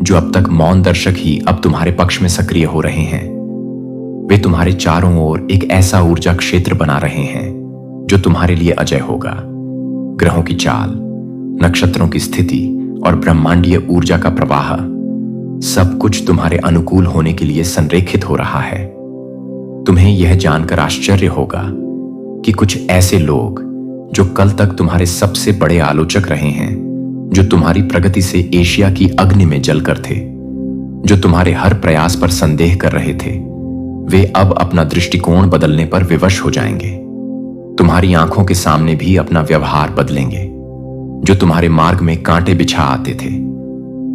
Speaker 1: जो अब तक मौन दर्शक ही अब तुम्हारे पक्ष में सक्रिय हो रहे हैं, वे तुम्हारे चारों ओर एक ऐसा ऊर्जा क्षेत्र बना रहे हैं जो तुम्हारे लिए अजय होगा। ग्रहों की चाल, नक्षत्रों की स्थिति और ब्रह्मांडीय ऊर्जा का प्रवाह, सब कुछ तुम्हारे अनुकूल होने के लिए संरेखित हो रहा है। तुम्हें यह जानकर आश्चर्य होगा कि कुछ ऐसे लोग जो कल तक तुम्हारे सबसे बड़े आलोचक रहे हैं, जो तुम्हारी प्रगति से एशिया की अग्नि में जलकर थे, जो तुम्हारे हर प्रयास पर संदेह कर रहे थे, वे अब अपना दृष्टिकोण बदलने पर विवश हो जाएंगे। तुम्हारी आंखों के सामने भी अपना व्यवहार बदलेंगे। जो तुम्हारे मार्ग में कांटे बिछा आते थे,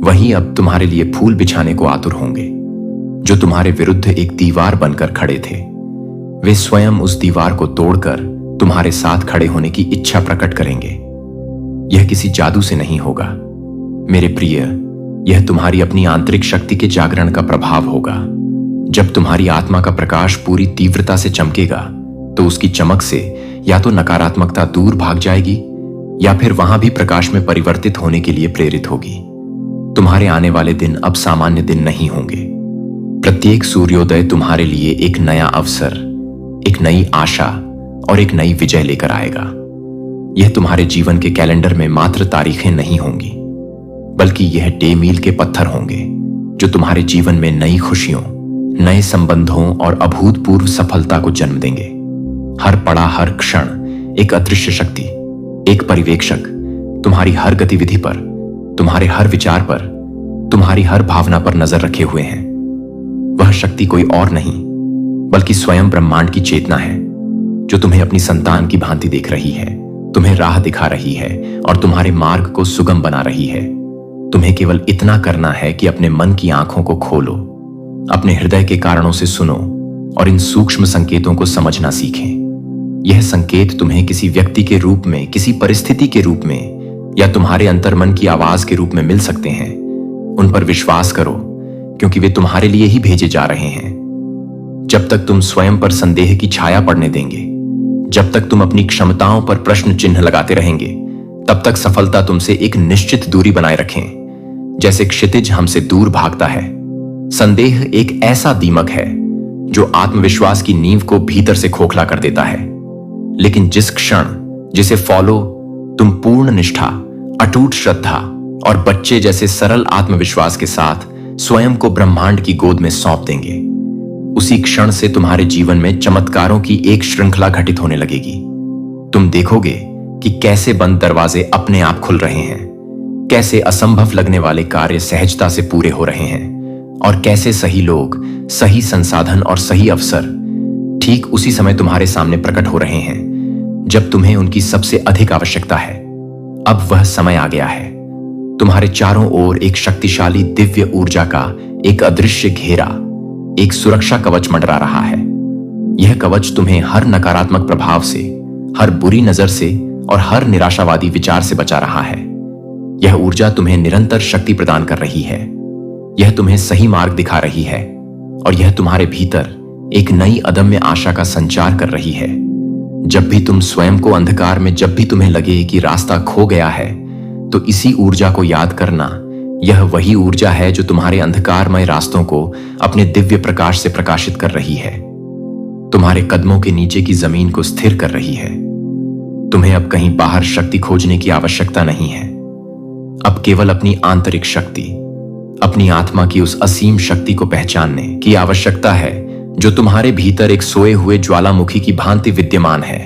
Speaker 1: वहीं अब तुम्हारे लिए फूल बिछाने को आतुर होंगे। जो तुम्हारे विरुद्ध एक दीवार बनकर खड़े थे, वे स्वयं उस दीवार को तोड़कर तुम्हारे साथ खड़े होने की इच्छा प्रकट करेंगे। यह किसी जादू से नहीं होगा मेरे प्रिय, यह तुम्हारी अपनी आंतरिक शक्ति के जागरण का प्रभाव होगा। जब तुम्हारी आत्मा का प्रकाश पूरी तीव्रता से चमकेगा, तो उसकी चमक से या तो नकारात्मकता दूर भाग जाएगी या फिर वहां भी प्रकाश में परिवर्तित होने के लिए प्रेरित होगी। तुम्हारे आने वाले दिन अब सामान्य दिन नहीं होंगे। प्रत्येक सूर्योदय तुम्हारे लिए एक नया अवसर, एक नई आशा और एक नई विजय लेकर आएगा। यह तुम्हारे जीवन के कैलेंडर में मात्र तारीखें नहीं होंगी, बल्कि यह डे मील के पत्थर होंगे जो तुम्हारे जीवन में नई खुशियों, नए संबंधों और अभूतपूर्व सफलता को जन्म देंगे। हर पड़ा हर क्षण एक अदृश्य शक्ति, एक पर्यवेक्षक तुम्हारी हर गतिविधि पर, तुम्हारे हर विचार पर, तुम्हारी हर भावना पर नजर रखे हुए हैं। वह शक्ति कोई और नहीं बल्कि स्वयं ब्रह्मांड की चेतना है, जो तुम्हें अपनी संतान की भांति देख रही है, तुम्हें राह दिखा रही है और तुम्हारे मार्ग को सुगम बना रही है। तुम्हें केवल इतना करना है कि अपने मन की आंखों को खोलो, अपने हृदय के कारणों से सुनो और इन सूक्ष्म संकेतों को समझना सीखें। यह संकेत तुम्हें किसी व्यक्ति के रूप में, किसी परिस्थिति के रूप में या तुम्हारे अंतर्मन की आवाज के रूप में मिल सकते हैं। उन पर विश्वास करो, क्योंकि वे तुम्हारे लिए ही भेजे जा रहे हैं। जब तक तुम स्वयं पर संदेह की छाया पड़ने देंगे, जब तक तुम अपनी क्षमताओं पर प्रश्न चिन्ह लगाते रहेंगे, तब तक सफलता तुमसे एक निश्चित दूरी बनाए रखें, जैसे क्षितिज हमसे दूर भागता है। संदेह एक ऐसा दीमक है जो आत्मविश्वास की नींव को भीतर से खोखला कर देता है। लेकिन जिस क्षण जिसे फॉलो तुम पूर्ण निष्ठा, अटूट श्रद्धा और बच्चे जैसे सरल आत्मविश्वास के साथ स्वयं को ब्रह्मांड की गोद में सौंप देंगे, उसी क्षण से तुम्हारे जीवन में चमत्कारों की एक श्रृंखला घटित होने लगेगी। तुम देखोगे कि कैसे बंद दरवाजे अपने आप खुल रहे हैं, कैसे असंभव लगने वाले कार्य सहजता से पूरे हो रहे हैं, और कैसे सही लोग, सही संसाधन और सही अवसर ठीक उसी समय तुम्हारे सामने प्रकट हो रहे हैं जब तुम्हें उनकी सबसे अधिक आवश्यकता है। अब वह समय आ गया है। तुम्हारे चारों ओर एक शक्तिशाली दिव्य ऊर्जा का एक अदृश्य घेरा, एक सुरक्षा कवच मंडरा रहा है। यह कवच तुम्हें हर नकारात्मक प्रभाव से, हर बुरी नजर से और हर निराशावादी विचार से बचा रहा है। यह ऊर्जा तुम्हें निरंतर शक्ति प्रदान कर रही है। यह तुम्हें सही मार्ग दिखा रही है और यह तुम्हारे भीतर एक नई अदम्य आशा का संचार कर रही है। जब भी तुम स्वयं को अंधकार में, जब भी तुम्हें लगे कि रास्ता खो गया है, तो इसी ऊर्जा को याद करना। यह वही ऊर्जा है जो तुम्हारे अंधकारमय रास्तों को अपने दिव्य प्रकाश से प्रकाशित कर रही है, तुम्हारे कदमों के नीचे की जमीन को स्थिर कर रही है। तुम्हें अब कहीं बाहर शक्ति खोजने की आवश्यकता नहीं है। अब केवल अपनी आंतरिक शक्ति, अपनी आत्मा की उस असीम शक्ति को पहचानने की आवश्यकता है जो तुम्हारे भीतर एक सोए हुए ज्वालामुखी की भांति विद्यमान है।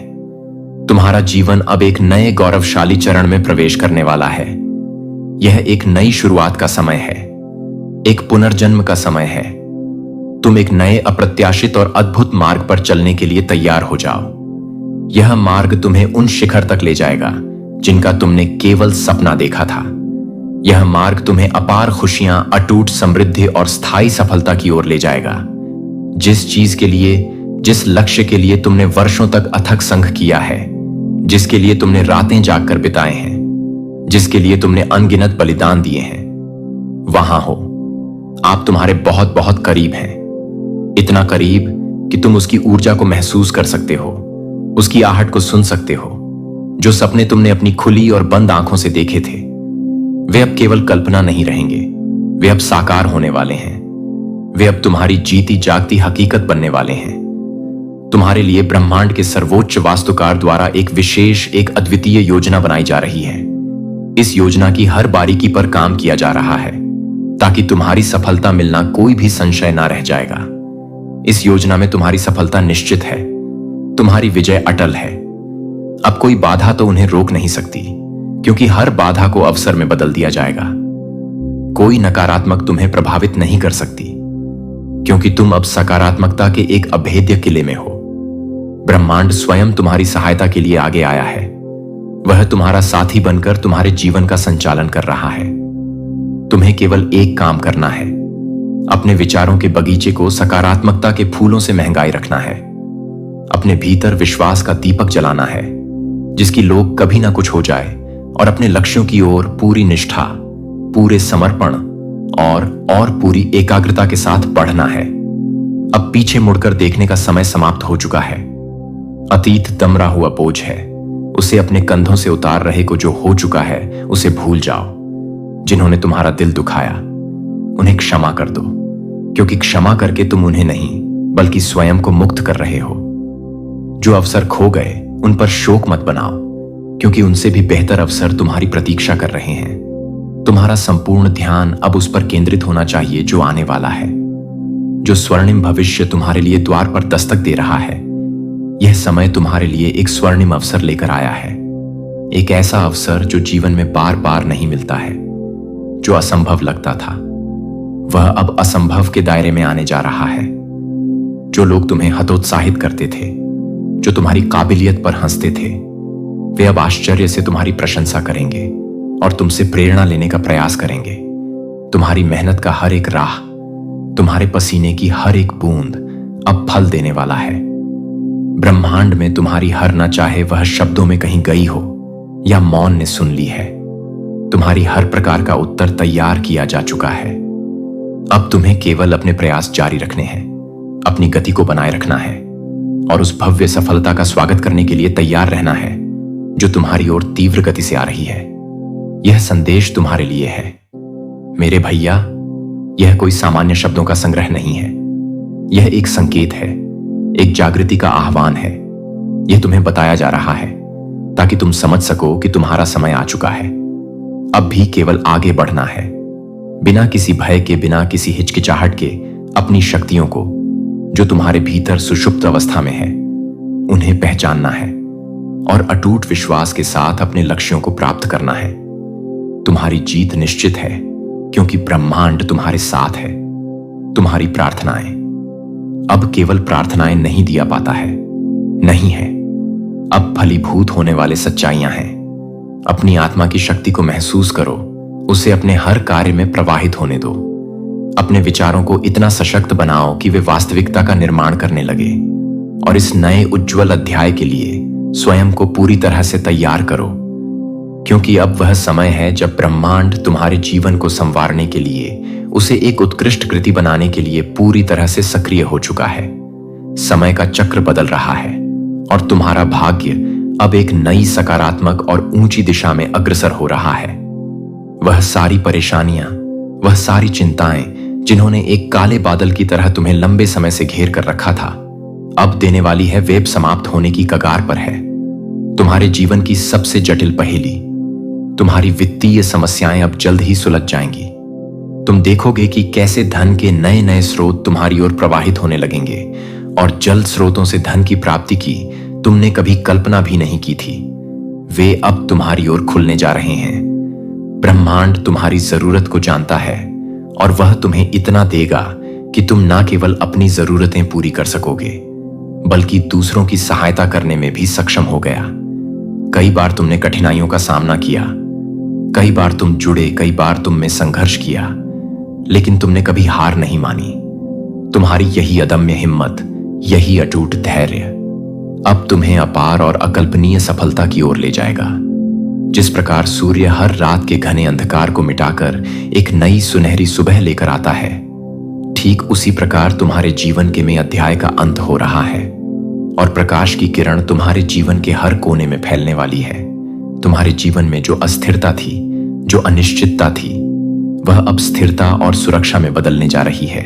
Speaker 1: तुम्हारा जीवन अब एक नए गौरवशाली चरण में प्रवेश करने वाला है। यह एक नई शुरुआत का समय है, एक पुनर्जन्म का समय है। तुम एक नए अप्रत्याशित और अद्भुत मार्ग पर चलने के लिए तैयार हो जाओ। यह मार्ग तुम्हें उन शिखर तक ले जाएगा जिनका तुमने केवल सपना देखा था। यह मार्ग तुम्हें अपार खुशियां, अटूट समृद्धि और स्थायी सफलता की ओर ले जाएगा। जिस चीज के लिए, जिस लक्ष्य के लिए तुमने वर्षों तक अथक संघ किया है, जिसके लिए तुमने रातें जागकर बिताए हैं, जिसके लिए तुमने अनगिनत बलिदान दिए हैं, वहां हो। आप तुम्हारे बहुत बहुत करीब हैं, इतना करीब कि तुम उसकी ऊर्जा को महसूस कर सकते हो, उसकी आहट को सुन सकते हो। जो सपने तुमने अपनी खुली और बंद आंखों से देखे थे, वे अब केवल कल्पना नहीं रहेंगे, वे अब साकार होने वाले हैं। वे अब तुम्हारी जीती जागती हकीकत बनने वाले हैं। तुम्हारे लिए ब्रह्मांड के सर्वोच्च वास्तुकार द्वारा एक विशेष, एक अद्वितीय योजना बनाई जा रही है। इस योजना की हर बारीकी पर काम किया जा रहा है ताकि तुम्हारी सफलता मिलना कोई भी संशय ना रह जाएगा। इस योजना में तुम्हारी सफलता निश्चित है, तुम्हारी विजय अटल है। अब कोई बाधा तो उन्हें रोक नहीं सकती, क्योंकि हर बाधा को अवसर में बदल दिया जाएगा। कोई नकारात्मक तुम्हें प्रभावित नहीं कर सकती, क्योंकि तुम अब सकारात्मकता के एक अभेद्य किले में हो। ब्रह्मांड स्वयं तुम्हारी सहायता के लिए आगे आया है। वह तुम्हारा साथी बनकर तुम्हारे जीवन का संचालन कर रहा है। तुम्हें केवल एक काम करना है, अपने विचारों के बगीचे को सकारात्मकता के फूलों से महंगाई रखना है। अपने भीतर विश्वास का दीपक जलाना है, जिसकी लोग कभी ना कुछ हो जाए, और अपने लक्ष्यों की ओर पूरी निष्ठा, पूरे समर्पण और पूरी एकाग्रता के साथ बढ़ना है। अब पीछे मुड़कर देखने का समय समाप्त हो चुका है। अतीत दमरा हुआ बोझ है, उसे अपने कंधों से उतार रहे को जो हो चुका है उसे भूल जाओ। जिन्होंने तुम्हारा दिल दुखाया, उन्हें क्षमा कर दो, क्योंकि क्षमा करके तुम उन्हें नहीं बल्कि स्वयं को मुक्त कर रहे हो। जो अवसर खो गए उन पर शोक मत बनाओ, क्योंकि उनसे भी बेहतर अवसर तुम्हारी प्रतीक्षा कर रहे हैं। तुम्हारा संपूर्ण ध्यान अब उस पर केंद्रित होना चाहिए जो आने वाला है, जो स्वर्णिम भविष्य तुम्हारे लिए द्वार पर दस्तक दे रहा है। यह समय तुम्हारे लिए एक स्वर्णिम अवसर लेकर आया है, एक ऐसा अवसर जो जीवन में बार बार नहीं मिलता है। जो असंभव लगता था वह अब असंभव के दायरे में आने जा रहा है। जो लोग तुम्हें हतोत्साहित करते थे, जो तुम्हारी काबिलियत पर हंसते थे, वे अब आश्चर्य से तुम्हारी प्रशंसा करेंगे और तुमसे प्रेरणा लेने का प्रयास करेंगे। तुम्हारी मेहनत का हर एक राह, तुम्हारे पसीने की हर एक बूंद अब फल देने वाला है। ब्रह्मांड में तुम्हारी हर न चाहे वह शब्दों में कहीं गई हो या मौन ने सुन ली है, तुम्हारी हर प्रकार का उत्तर तैयार किया जा चुका है। अब तुम्हें केवल अपने प्रयास जारी रखने हैं, अपनी गति को बनाए रखना है और उस भव्य सफलता का स्वागत करने के लिए तैयार रहना है जो तुम्हारी ओर तीव्र गति से आ रही है। यह संदेश तुम्हारे लिए है मेरे भैया। यह कोई सामान्य शब्दों का संग्रह नहीं है, यह एक संकेत है, एक जागृति का आह्वान है। यह तुम्हें बताया जा रहा है ताकि तुम समझ सको कि तुम्हारा समय आ चुका है। अब भी केवल आगे बढ़ना है, बिना किसी भय के, बिना किसी हिचकिचाहट के। अपनी शक्तियों को जो तुम्हारे भीतर सुषुप्त अवस्था में है उन्हें पहचानना है और अटूट विश्वास के साथ अपने लक्ष्यों को प्राप्त करना है। तुम्हारी जीत निश्चित है क्योंकि ब्रह्मांड तुम्हारे साथ है। तुम्हारी प्रार्थनाएं, अब केवल प्रार्थनाएं नहीं दिया पाता है, नहीं है, अब फलीभूत होने वाले सच्चाइयां हैं। अपनी आत्मा की शक्ति को महसूस करो, उसे अपने हर कार्य में प्रवाहित होने दो। अपने विचारों को इतना सशक्त बनाओ कि वे वास्तविकता का निर्माण करने लगे और इस नए उज्जवल अध्याय के लिए स्वयं को पूरी तरह से तैयार करो, क्योंकि अब वह समय है जब ब्रह्मांड तुम्हारे जीवन को संवारने के लिए, उसे एक उत्कृष्ट कृति बनाने के लिए पूरी तरह से सक्रिय हो चुका है। समय का चक्र बदल रहा है और तुम्हारा भाग्य अब एक नई सकारात्मक और ऊंची दिशा में अग्रसर हो रहा है। वह सारी परेशानियां, वह सारी चिंताएं जिन्होंने एक काले बादल की तरह तुम्हें लंबे समय से घेर कर रखा था, अब देने वाली है वेब समाप्त होने की कगार पर है। तुम्हारे जीवन की सबसे जटिल पहेली, तुम्हारी वित्तीय समस्याएं अब जल्द ही सुलझ जाएंगी। तुम देखोगे कि कैसे धन के नए नए स्रोत तुम्हारी ओर प्रवाहित होने लगेंगे और जल स्रोतों से धन की प्राप्ति की तुमने कभी कल्पना भी नहीं की थी, वे अब तुम्हारी ओर खुलने जा रहे हैं। ब्रह्मांड तुम्हारी जरूरत को जानता है और वह तुम्हें इतना देगा कि तुम ना केवल अपनी जरूरतें पूरी कर सकोगे बल्कि दूसरों की सहायता करने में भी सक्षम हो गया। कई बार तुमने कठिनाइयों का सामना किया, कई बार तुम जुड़े, कई बार तुम में संघर्ष किया, लेकिन तुमने कभी हार नहीं मानी। तुम्हारी यही अदम्य हिम्मत, यही अटूट धैर्य अब तुम्हें अपार और अकल्पनीय सफलता की ओर ले जाएगा। जिस प्रकार सूर्य हर रात के घने अंधकार को मिटाकर एक नई सुनहरी सुबह लेकर आता है, ठीक उसी प्रकार तुम्हारे जीवन के में अध्याय का अंत हो रहा है और प्रकाश की किरण तुम्हारे जीवन के हर कोने में फैलने वाली है। तुम्हारे जीवन में जो अस्थिरता थी, जो अनिश्चितता थी, वह अब स्थिरता और सुरक्षा में बदलने जा रही है।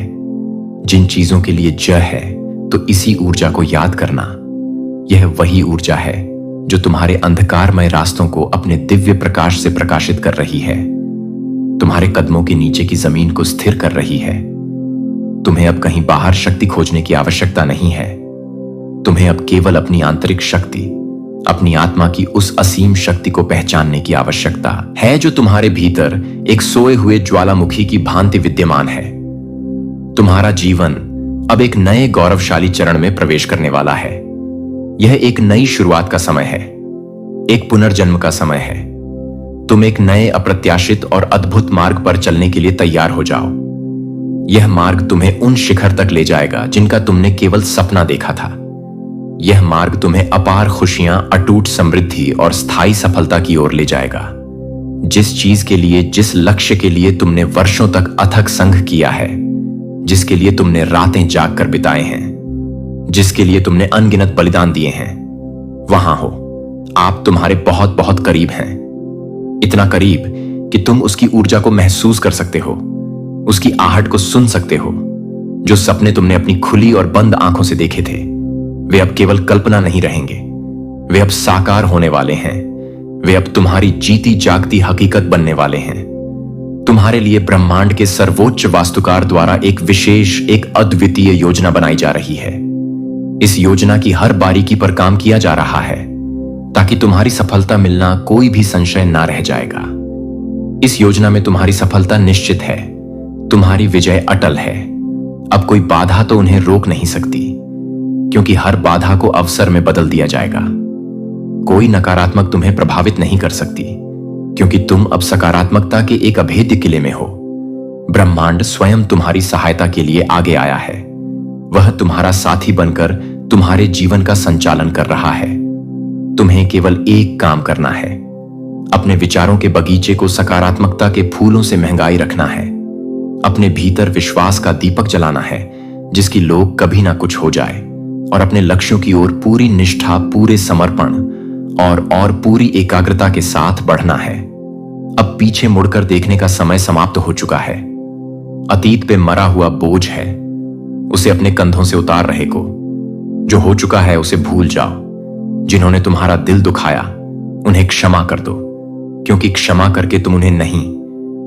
Speaker 1: जिन चीजों के लिए जय है, तो इसी ऊर्जा को याद करना। यह वही ऊर्जा है जो तुम्हारे अंधकारमय रास्तों को अपने दिव्य प्रकाश से प्रकाशित कर रही है, तुम्हारे कदमों के नीचे की जमीन को स्थिर कर रही है। तुम्हें अब कहीं बाहर शक्ति खोजने की आवश्यकता नहीं है। तुम्हें अब केवल अपनी आंतरिक शक्ति, अपनी आत्मा की उस असीम शक्ति को पहचानने की आवश्यकता है जो तुम्हारे भीतर एक सोए हुए ज्वालामुखी की भांति विद्यमान है। तुम्हारा जीवन अब एक नए गौरवशाली चरण में प्रवेश करने वाला है। यह एक नई शुरुआत का समय है, एक पुनर्जन्म का समय है। तुम एक नए अप्रत्याशित और अद्भुत मार्ग पर चलने के लिए तैयार हो जाओ। यह मार्ग तुम्हें उन शिखर तक ले जाएगा जिनका तुमने केवल सपना देखा था। यह मार्ग तुम्हें अपार खुशियां, अटूट समृद्धि और स्थायी सफलता की ओर ले जाएगा। जिस चीज के लिए, जिस लक्ष्य के लिए तुमने वर्षों तक अथक संघ किया है, जिसके लिए तुमने रातें जाग कर बिताए हैं, जिसके लिए तुमने अनगिनत बलिदान दिए हैं, वहां हो। आप तुम्हारे बहुत बहुत करीब हैं, इतना करीब कि तुम उसकी ऊर्जा को महसूस कर सकते हो, उसकी आहट को सुन सकते हो। जो सपने तुमने अपनी खुली और बंद आंखों से देखे थे, वे अब केवल कल्पना नहीं रहेंगे, वे अब साकार होने वाले हैं। वे अब तुम्हारी जीती जागती हकीकत बनने वाले हैं। तुम्हारे लिए ब्रह्मांड के सर्वोच्च वास्तुकार द्वारा एक विशेष, एक अद्वितीय योजना बनाई जा रही है। इस योजना की हर बारीकी पर काम किया जा रहा है ताकि तुम्हारी सफलता मिलना कोई भी संशय ना रह जाएगा। इस योजना में तुम्हारी सफलता निश्चित है, तुम्हारी विजय अटल है। अब कोई बाधा तो उन्हें रोक नहीं सकती, क्योंकि हर बाधा को अवसर में बदल दिया जाएगा। कोई नकारात्मक तुम्हें प्रभावित नहीं कर सकती, क्योंकि तुम अब सकारात्मकता के एक अभेद्य किले में हो। ब्रह्मांड स्वयं तुम्हारी सहायता के लिए आगे आया है। वह तुम्हारा साथी बनकर तुम्हारे जीवन का संचालन कर रहा है। तुम्हें केवल एक काम करना है, अपने विचारों के बगीचे को सकारात्मकता के फूलों से महंगाई रखना है। अपने भीतर विश्वास का दीपक जलाना है जिसकी लोग कभी ना कुछ हो जाए, और अपने लक्ष्यों की ओर पूरी निष्ठा, पूरे समर्पण और पूरी एकाग्रता के साथ बढ़ना है। अब पीछे मुड़कर देखने का समय समाप्त हो चुका है। अतीत पे मरा हुआ बोझ है, उसे अपने कंधों से उतार रहे को। जो हो चुका है उसे भूल जाओ। जिन्होंने तुम्हारा दिल दुखाया उन्हें क्षमा कर दो, क्योंकि क्षमा करके तुम उन्हें नहीं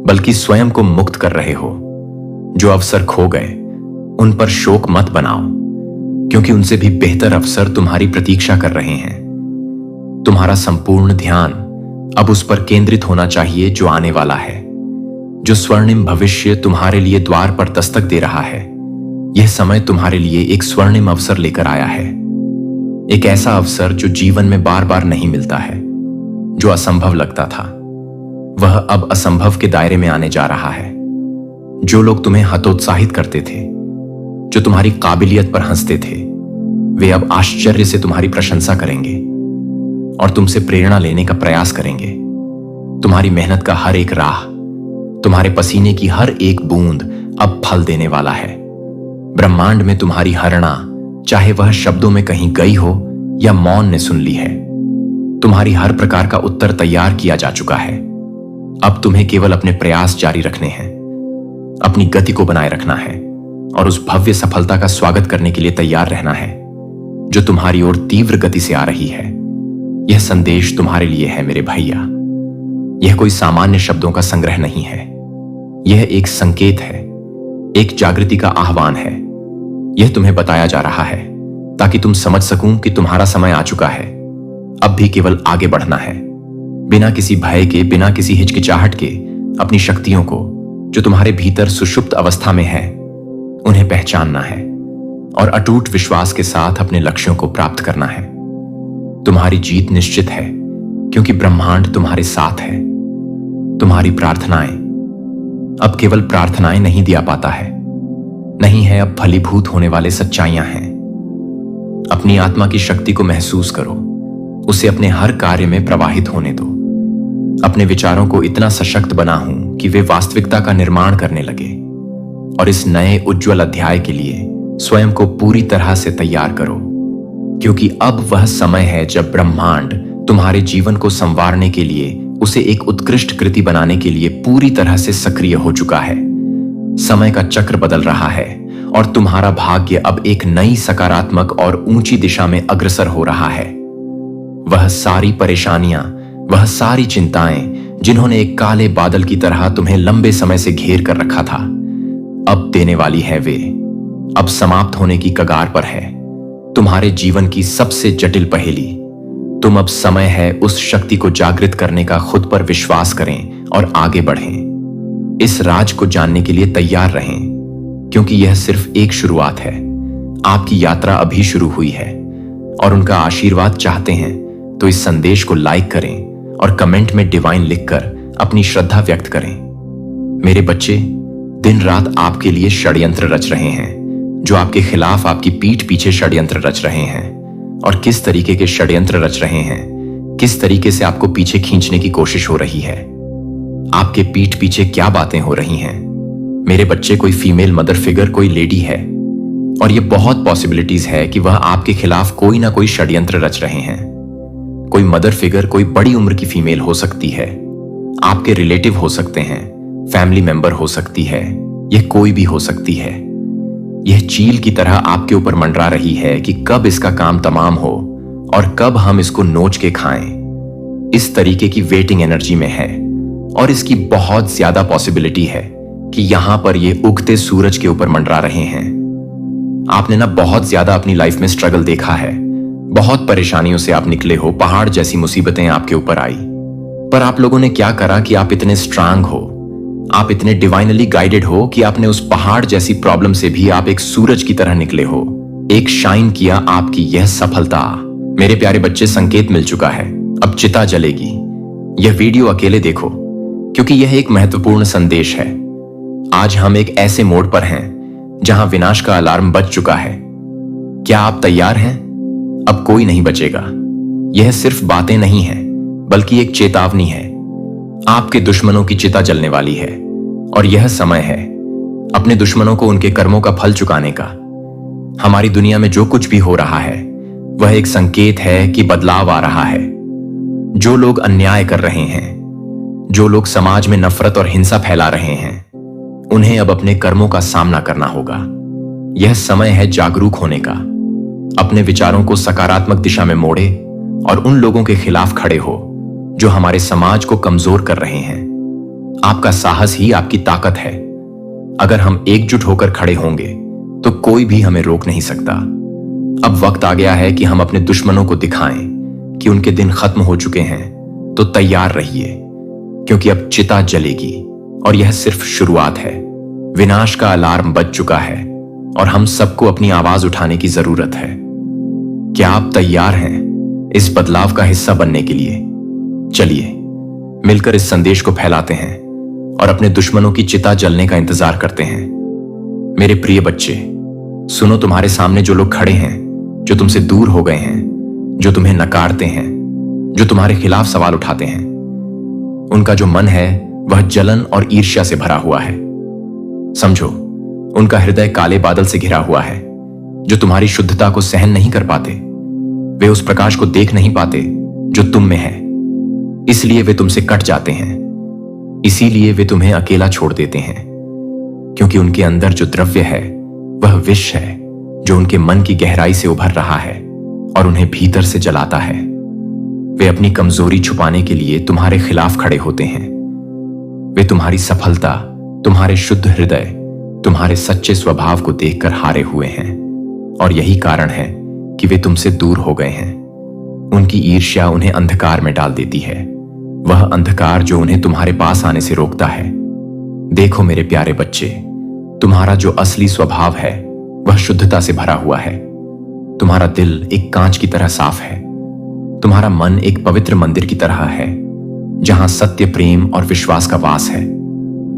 Speaker 1: बल्कि स्वयं को मुक्त कर रहे हो। जो अवसर खो गए उन पर शोक मत बनाओ, क्योंकि उनसे भी बेहतर अवसर तुम्हारी प्रतीक्षा कर रहे हैं। तुम्हारा संपूर्ण ध्यान अब उस पर केंद्रित होना चाहिए जो आने वाला है, जो स्वर्णिम भविष्य तुम्हारे लिए द्वार पर दस्तक दे रहा है। यह समय तुम्हारे लिए एक स्वर्णिम अवसर लेकर आया है, एक ऐसा अवसर जो जीवन में बार बार नहीं मिलता है। जो असंभव लगता था वह अब असंभव के दायरे में आने जा रहा है। जो लोग तुम्हें हतोत्साहित करते थे, जो तुम्हारी काबिलियत पर हंसते थे, वे अब आश्चर्य से तुम्हारी प्रशंसा करेंगे और तुमसे प्रेरणा लेने का प्रयास करेंगे। तुम्हारी मेहनत का हर एक राह, तुम्हारे पसीने की हर एक बूंद अब फल देने वाला है। ब्रह्मांड में तुम्हारी हरणा, चाहे वह शब्दों में कहीं गई हो या मौन ने सुन ली है, तुम्हारी हर प्रकार का उत्तर तैयार किया जा चुका है। अब तुम्हें केवल अपने प्रयास जारी रखने हैं, अपनी गति को बनाए रखना है और उस भव्य सफलता का स्वागत करने के लिए तैयार रहना है जो तुम्हारी ओर तीव्र गति से आ रही है। यह संदेश तुम्हारे लिए है मेरे भैया। यह कोई सामान्य शब्दों का संग्रह नहीं है, यह एक संकेत है, एक जागृति का आह्वान है। यह तुम्हें बताया जा रहा है ताकि तुम समझ सकूं कि तुम्हारा समय आ चुका है। अब भी केवल आगे बढ़ना है, बिना किसी भय के, बिना किसी हिचकिचाहट के। अपनी शक्तियों को जो तुम्हारे भीतर सुषुप्त अवस्था में है उन्हें पहचानना है और अटूट विश्वास के साथ अपने लक्ष्यों को प्राप्त करना है। तुम्हारी जीत निश्चित है, क्योंकि ब्रह्मांड तुम्हारे साथ है। तुम्हारी प्रार्थनाएं अब केवल प्रार्थनाएं नहीं दिया पाता है, नहीं है अब फलीभूत होने वाले सच्चाइयां हैं। अपनी आत्मा की शक्ति को महसूस करो, उसे अपने हर कार्य में प्रवाहित होने दो। अपने विचारों को इतना सशक्त बनाऊं कि वे वास्तविकता का निर्माण करने लगे, और इस नए उज्जवल अध्याय के लिए स्वयं को पूरी तरह से तैयार करो, क्योंकि अब वह समय है जब ब्रह्मांड तुम्हारे जीवन को संवारने के लिए, उसे एक उत्कृष्ट कृति बनाने के लिए पूरी तरह से सक्रिय हो चुका है। समय का चक्र बदल रहा है और तुम्हारा भाग्य अब एक नई सकारात्मक और ऊंची दिशा में अग्रसर हो रहा है। वह सारी परेशानियां, वह सारी चिंताएं जिन्होंने एक काले बादल की तरह तुम्हें लंबे समय से घेर कर रखा था, अब देने वाली है वे अब समाप्त होने की कगार पर है। तुम्हारे जीवन की सबसे जटिल पहेली, तुम अब समय है उस शक्ति को जागृत करने का। खुद पर विश्वास करें और आगे बढ़ें। इस राज को जानने के लिए तैयार रहें, क्योंकि यह सिर्फ एक शुरुआत है। आपकी यात्रा अभी शुरू हुई है, और उनका आशीर्वाद चाहते हैं तो इस संदेश को लाइक करें और कमेंट में डिवाइन लिखकर अपनी श्रद्धा व्यक्त करें। मेरे बच्चे, दिन रात आपके लिए षड्यंत्र रच रहे हैं, जो आपके खिलाफ आपकी पीठ पीछे षड्यंत्र रच रहे हैं। और किस तरीके के षड्यंत्र रच रहे हैं, किस तरीके से आपको पीछे खींचने की कोशिश हो रही है, आपके पीठ पीछे क्या बातें हो रही हैं। मेरे बच्चे, कोई फीमेल मदर फिगर, कोई लेडी है, और ये बहुत पॉसिबिलिटीज है कि वह आपके खिलाफ कोई ना कोई षड्यंत्र रच रहे हैं। कोई मदर फिगर कोई बड़ी उम्र की फीमेल हो सकती है, आपके रिलेटिव हो सकते हैं, फैमिली मेंबर हो सकती है, यह कोई भी हो सकती है। यह चील की तरह आपके ऊपर मंडरा रही है कि कब इसका काम तमाम हो और कब हम इसको नोच के खाएं। इस तरीके की वेटिंग एनर्जी में है, और इसकी बहुत ज्यादा पॉसिबिलिटी है कि यहां पर ये उगते सूरज के ऊपर मंडरा रहे हैं। आपने ना बहुत ज्यादा अपनी लाइफ में स्ट्रगल देखा है, बहुत परेशानियों से आप निकले हो, पहाड़ जैसी मुसीबतें आपके ऊपर आई, पर आप लोगों ने क्या करा कि आप इतने स्ट्रांग हो, आप इतने डिवाइनली गाइडेड हो कि आपने उस पहाड़ जैसी प्रॉब्लम से भी आप एक सूरज की तरह निकले हो। एक शाइन किया आपकी यह सफलता। मेरे प्यारे बच्चे, संकेत मिल चुका है, अब चिता जलेगी। यह वीडियो अकेले देखो, क्योंकि यह एक महत्वपूर्ण संदेश है। आज हम एक ऐसे मोड़ पर हैं जहां विनाश का अलार्म बज चुका है। क्या आप तैयार हैं? अब कोई नहीं बचेगा। यह सिर्फ बातें नहीं है, बल्कि एक चेतावनी है। आपके दुश्मनों की चिता जलने वाली है, और यह समय है अपने दुश्मनों को उनके कर्मों का फल चुकाने का। हमारी दुनिया में जो कुछ भी हो रहा है वह एक संकेत है कि बदलाव आ रहा है। जो लोग अन्याय कर रहे हैं, जो लोग समाज में नफरत और हिंसा फैला रहे हैं, उन्हें अब अपने कर्मों का सामना करना होगा। यह समय है जागरूक होने का। अपने विचारों को सकारात्मक दिशा में मोड़े और उन लोगों के खिलाफ खड़े हो जो हमारे समाज को कमजोर कर रहे हैं। आपका साहस ही आपकी ताकत है। अगर हम एकजुट होकर खड़े होंगे तो कोई भी हमें रोक नहीं सकता। अब वक्त आ गया है कि हम अपने दुश्मनों को दिखाएं कि उनके दिन खत्म हो चुके हैं। तो तैयार रहिए, क्योंकि अब चिता जलेगी और यह सिर्फ शुरुआत है। विनाश का अलार्म बज चुका है और हम सबको अपनी आवाज उठाने की जरूरत है। क्या आप तैयार हैं इस बदलाव का हिस्सा बनने के लिए? चलिए मिलकर इस संदेश को फैलाते हैं और अपने दुश्मनों की चिता जलने का इंतजार करते हैं। मेरे प्रिय बच्चे, सुनो, तुम्हारे सामने जो लोग खड़े हैं, जो तुमसे दूर हो गए हैं, जो तुम्हें नकारते हैं, जो तुम्हारे खिलाफ सवाल उठाते हैं, उनका जो मन है वह जलन और ईर्ष्या से भरा हुआ है। समझो, उनका हृदय काले बादल से घिरा हुआ है जो तुम्हारी शुद्धता को सहन नहीं कर पाते। वे उस प्रकाश को देख नहीं पाते जो तुम में है, इसलिए वे तुमसे कट जाते हैं। इसीलिए वे तुम्हें अकेला छोड़ देते हैं, क्योंकि उनके अंदर जो द्रव्य है वह विष है जो उनके मन की गहराई से उभर रहा है और उन्हें भीतर से जलाता है। वे अपनी कमजोरी छुपाने के लिए तुम्हारे खिलाफ खड़े होते हैं। वे तुम्हारी सफलता, तुम्हारे शुद्ध हृदय, तुम्हारे सच्चे स्वभाव को देखकर हारे हुए हैं और यही कारण है कि वे तुमसे दूर हो गए हैं। उनकी ईर्ष्या उन्हें अंधकार में डाल देती है, वह अंधकार जो उन्हें तुम्हारे पास आने से रोकता है। देखो मेरे प्यारे बच्चे, तुम्हारा जो असली स्वभाव है वह शुद्धता से भरा हुआ है। तुम्हारा दिल एक कांच की तरह साफ है। तुम्हारा मन एक पवित्र मंदिर की तरह है जहां सत्य, प्रेम और विश्वास का वास है।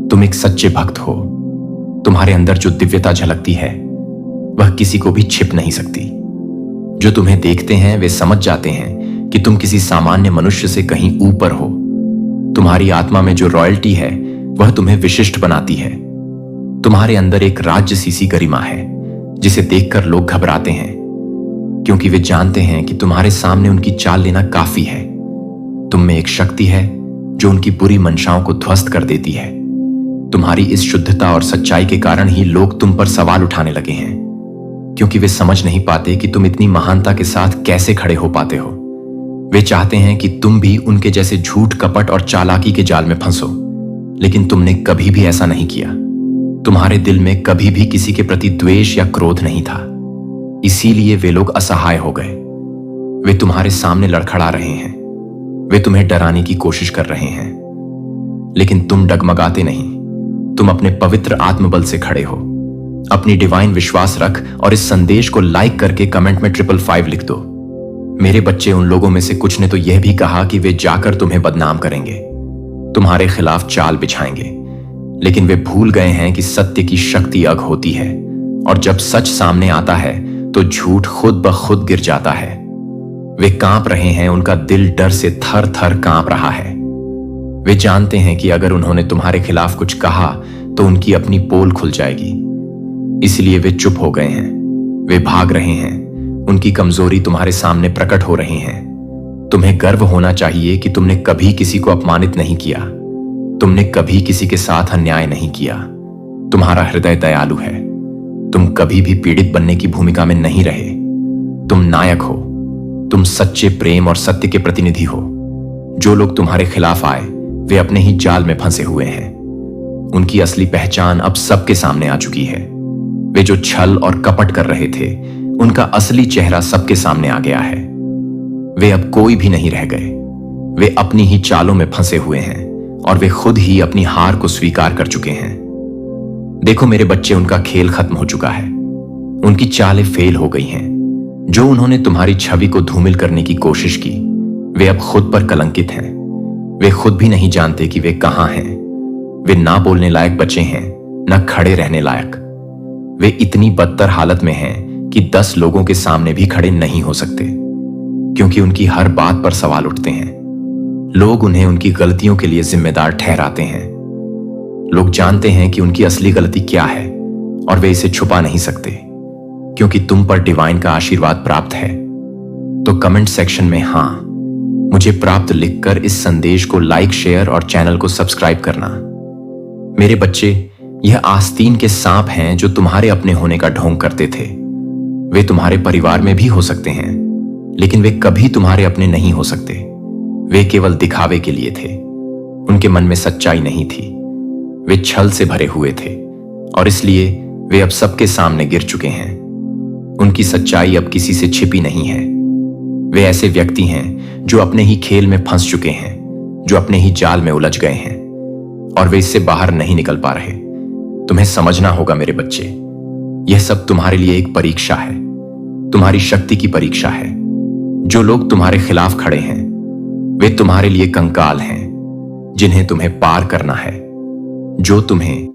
Speaker 1: तुम एक सच्चे भक्त हो। तुम्हारे अंदर जो दिव्यता झलकती है वह किसी को भी छिप नहीं सकती। जो तुम्हें देखते हैं वे समझ जाते हैं कि तुम किसी सामान्य मनुष्य से कहीं ऊपर हो। तुम्हारी आत्मा में जो रॉयल्टी है वह तुम्हें विशिष्ट बनाती है। तुम्हारे अंदर एक राज्य सी गरिमा है जिसे देखकर लोग घबराते हैं, क्योंकि वे जानते हैं कि तुम्हारे सामने उनकी चाल लेना काफी है। तुम में एक शक्ति है जो उनकी बुरी मंशाओं को ध्वस्त कर देती है। तुम्हारी इस शुद्धता और सच्चाई के कारण ही लोग तुम पर सवाल उठाने लगे हैं, क्योंकि वे समझ नहीं पाते कि तुम इतनी महानता के साथ कैसे खड़े हो पाते हो। वे चाहते हैं कि तुम भी उनके जैसे झूठ, कपट और चालाकी के जाल में फंसो, लेकिन तुमने कभी भी ऐसा नहीं किया। तुम्हारे दिल में कभी भी किसी के प्रति द्वेष या क्रोध नहीं था। इसीलिए वे लोग असहाय हो गए। वे तुम्हारे सामने लड़खड़ा रहे हैं, वे तुम्हें डराने की कोशिश कर रहे हैं, लेकिन तुम डगमगाते नहीं। तुम अपने पवित्र आत्मबल से खड़े हो। अपनी डिवाइन विश्वास रख और इस संदेश को लाइक करके कमेंट में 555 लिख दो। मेरे बच्चे, उन लोगों में से कुछ ने तो यह भी कहा कि वे जाकर तुम्हें बदनाम करेंगे, तुम्हारे खिलाफ चाल बिछाएंगे, लेकिन वे भूल गए हैं कि सत्य की शक्ति अग होती है और जब सच सामने आता है तो झूठ खुद ब खुद गिर जाता है। वे कांप रहे हैं, उनका दिल डर से थर थर कांप रहा है। वे जानते हैं कि अगर उन्होंने तुम्हारे खिलाफ कुछ कहा तो उनकी अपनी पोल खुल जाएगी, इसलिए वे चुप हो गए हैं। वे भाग रहे हैं, उनकी कमजोरी तुम्हारे सामने प्रकट हो रही है। तुम्हें गर्व होना चाहिए कि तुमने कभी किसी को अपमानित नहीं किया, तुमने कभी किसी के साथ अन्याय नहीं किया। तुम्हारा हृदय दयालु है। तुम कभी भी पीड़ित बनने की भूमिका में नहीं रहे। तुम नायक हो। तुम सच्चे प्रेम और सत्य के प्रतिनिधि हो। जो लोग तुम्हारे खिलाफ आए वे अपने ही जाल में फंसे हुए हैं। उनकी असली पहचान अब सबके सामने आ चुकी है। वे जो छल और कपट कर रहे थे उनका असली चेहरा सबके सामने आ गया है। वे अब कोई भी नहीं रह गए। वे अपनी ही चालों में फंसे हुए हैं और वे खुद ही अपनी हार को स्वीकार कर चुके हैं। देखो मेरे बच्चे, उनका खेल खत्म हो चुका है। उनकी चालें फेल हो गई हैं। जो उन्होंने तुम्हारी छवि को धूमिल करने की कोशिश की वे अब खुद पर कलंकित हैं। वे खुद भी नहीं जानते कि वे कहां हैं। वे ना बोलने लायक बचे हैं, न खड़े रहने लायक। वे इतनी बदतर हालत में हैं कि 10 लोगों के सामने भी खड़े नहीं हो सकते, क्योंकि उनकी हर बात पर सवाल उठते हैं। लोग उन्हें उनकी गलतियों के लिए जिम्मेदार ठहराते हैं। लोग जानते हैं कि उनकी असली गलती क्या है और वे इसे छुपा नहीं सकते, क्योंकि तुम पर डिवाइन का आशीर्वाद प्राप्त है। तो कमेंट सेक्शन में हाँ मुझे प्राप्त लिखकर इस संदेश को लाइक, शेयर और चैनल को सब्सक्राइब करना। मेरे बच्चे, यह आस्तीन के सांप हैं जो तुम्हारे अपने होने का ढोंग करते थे। वे तुम्हारे परिवार में भी हो सकते हैं, लेकिन वे कभी तुम्हारे अपने नहीं हो सकते। वे केवल दिखावे के लिए थे। उनके मन में सच्चाई नहीं थी। वे छल से भरे हुए थे और इसलिए वे अब सबके सामने गिर चुके हैं। उनकी सच्चाई अब किसी से छिपी नहीं है। वे ऐसे व्यक्ति हैं जो अपने ही खेल में फंस चुके हैं, जो अपने ही जाल में उलझ गए हैं और वे इससे बाहर नहीं निकल पा रहे। तुम्हें समझना होगा मेरे बच्चे, यह सब तुम्हारे लिए एक परीक्षा है, तुम्हारी शक्ति की परीक्षा है। जो लोग तुम्हारे खिलाफ खड़े हैं वे तुम्हारे लिए कंकाल हैं, जिन्हें तुम्हें पार करना है। जो तुम्हें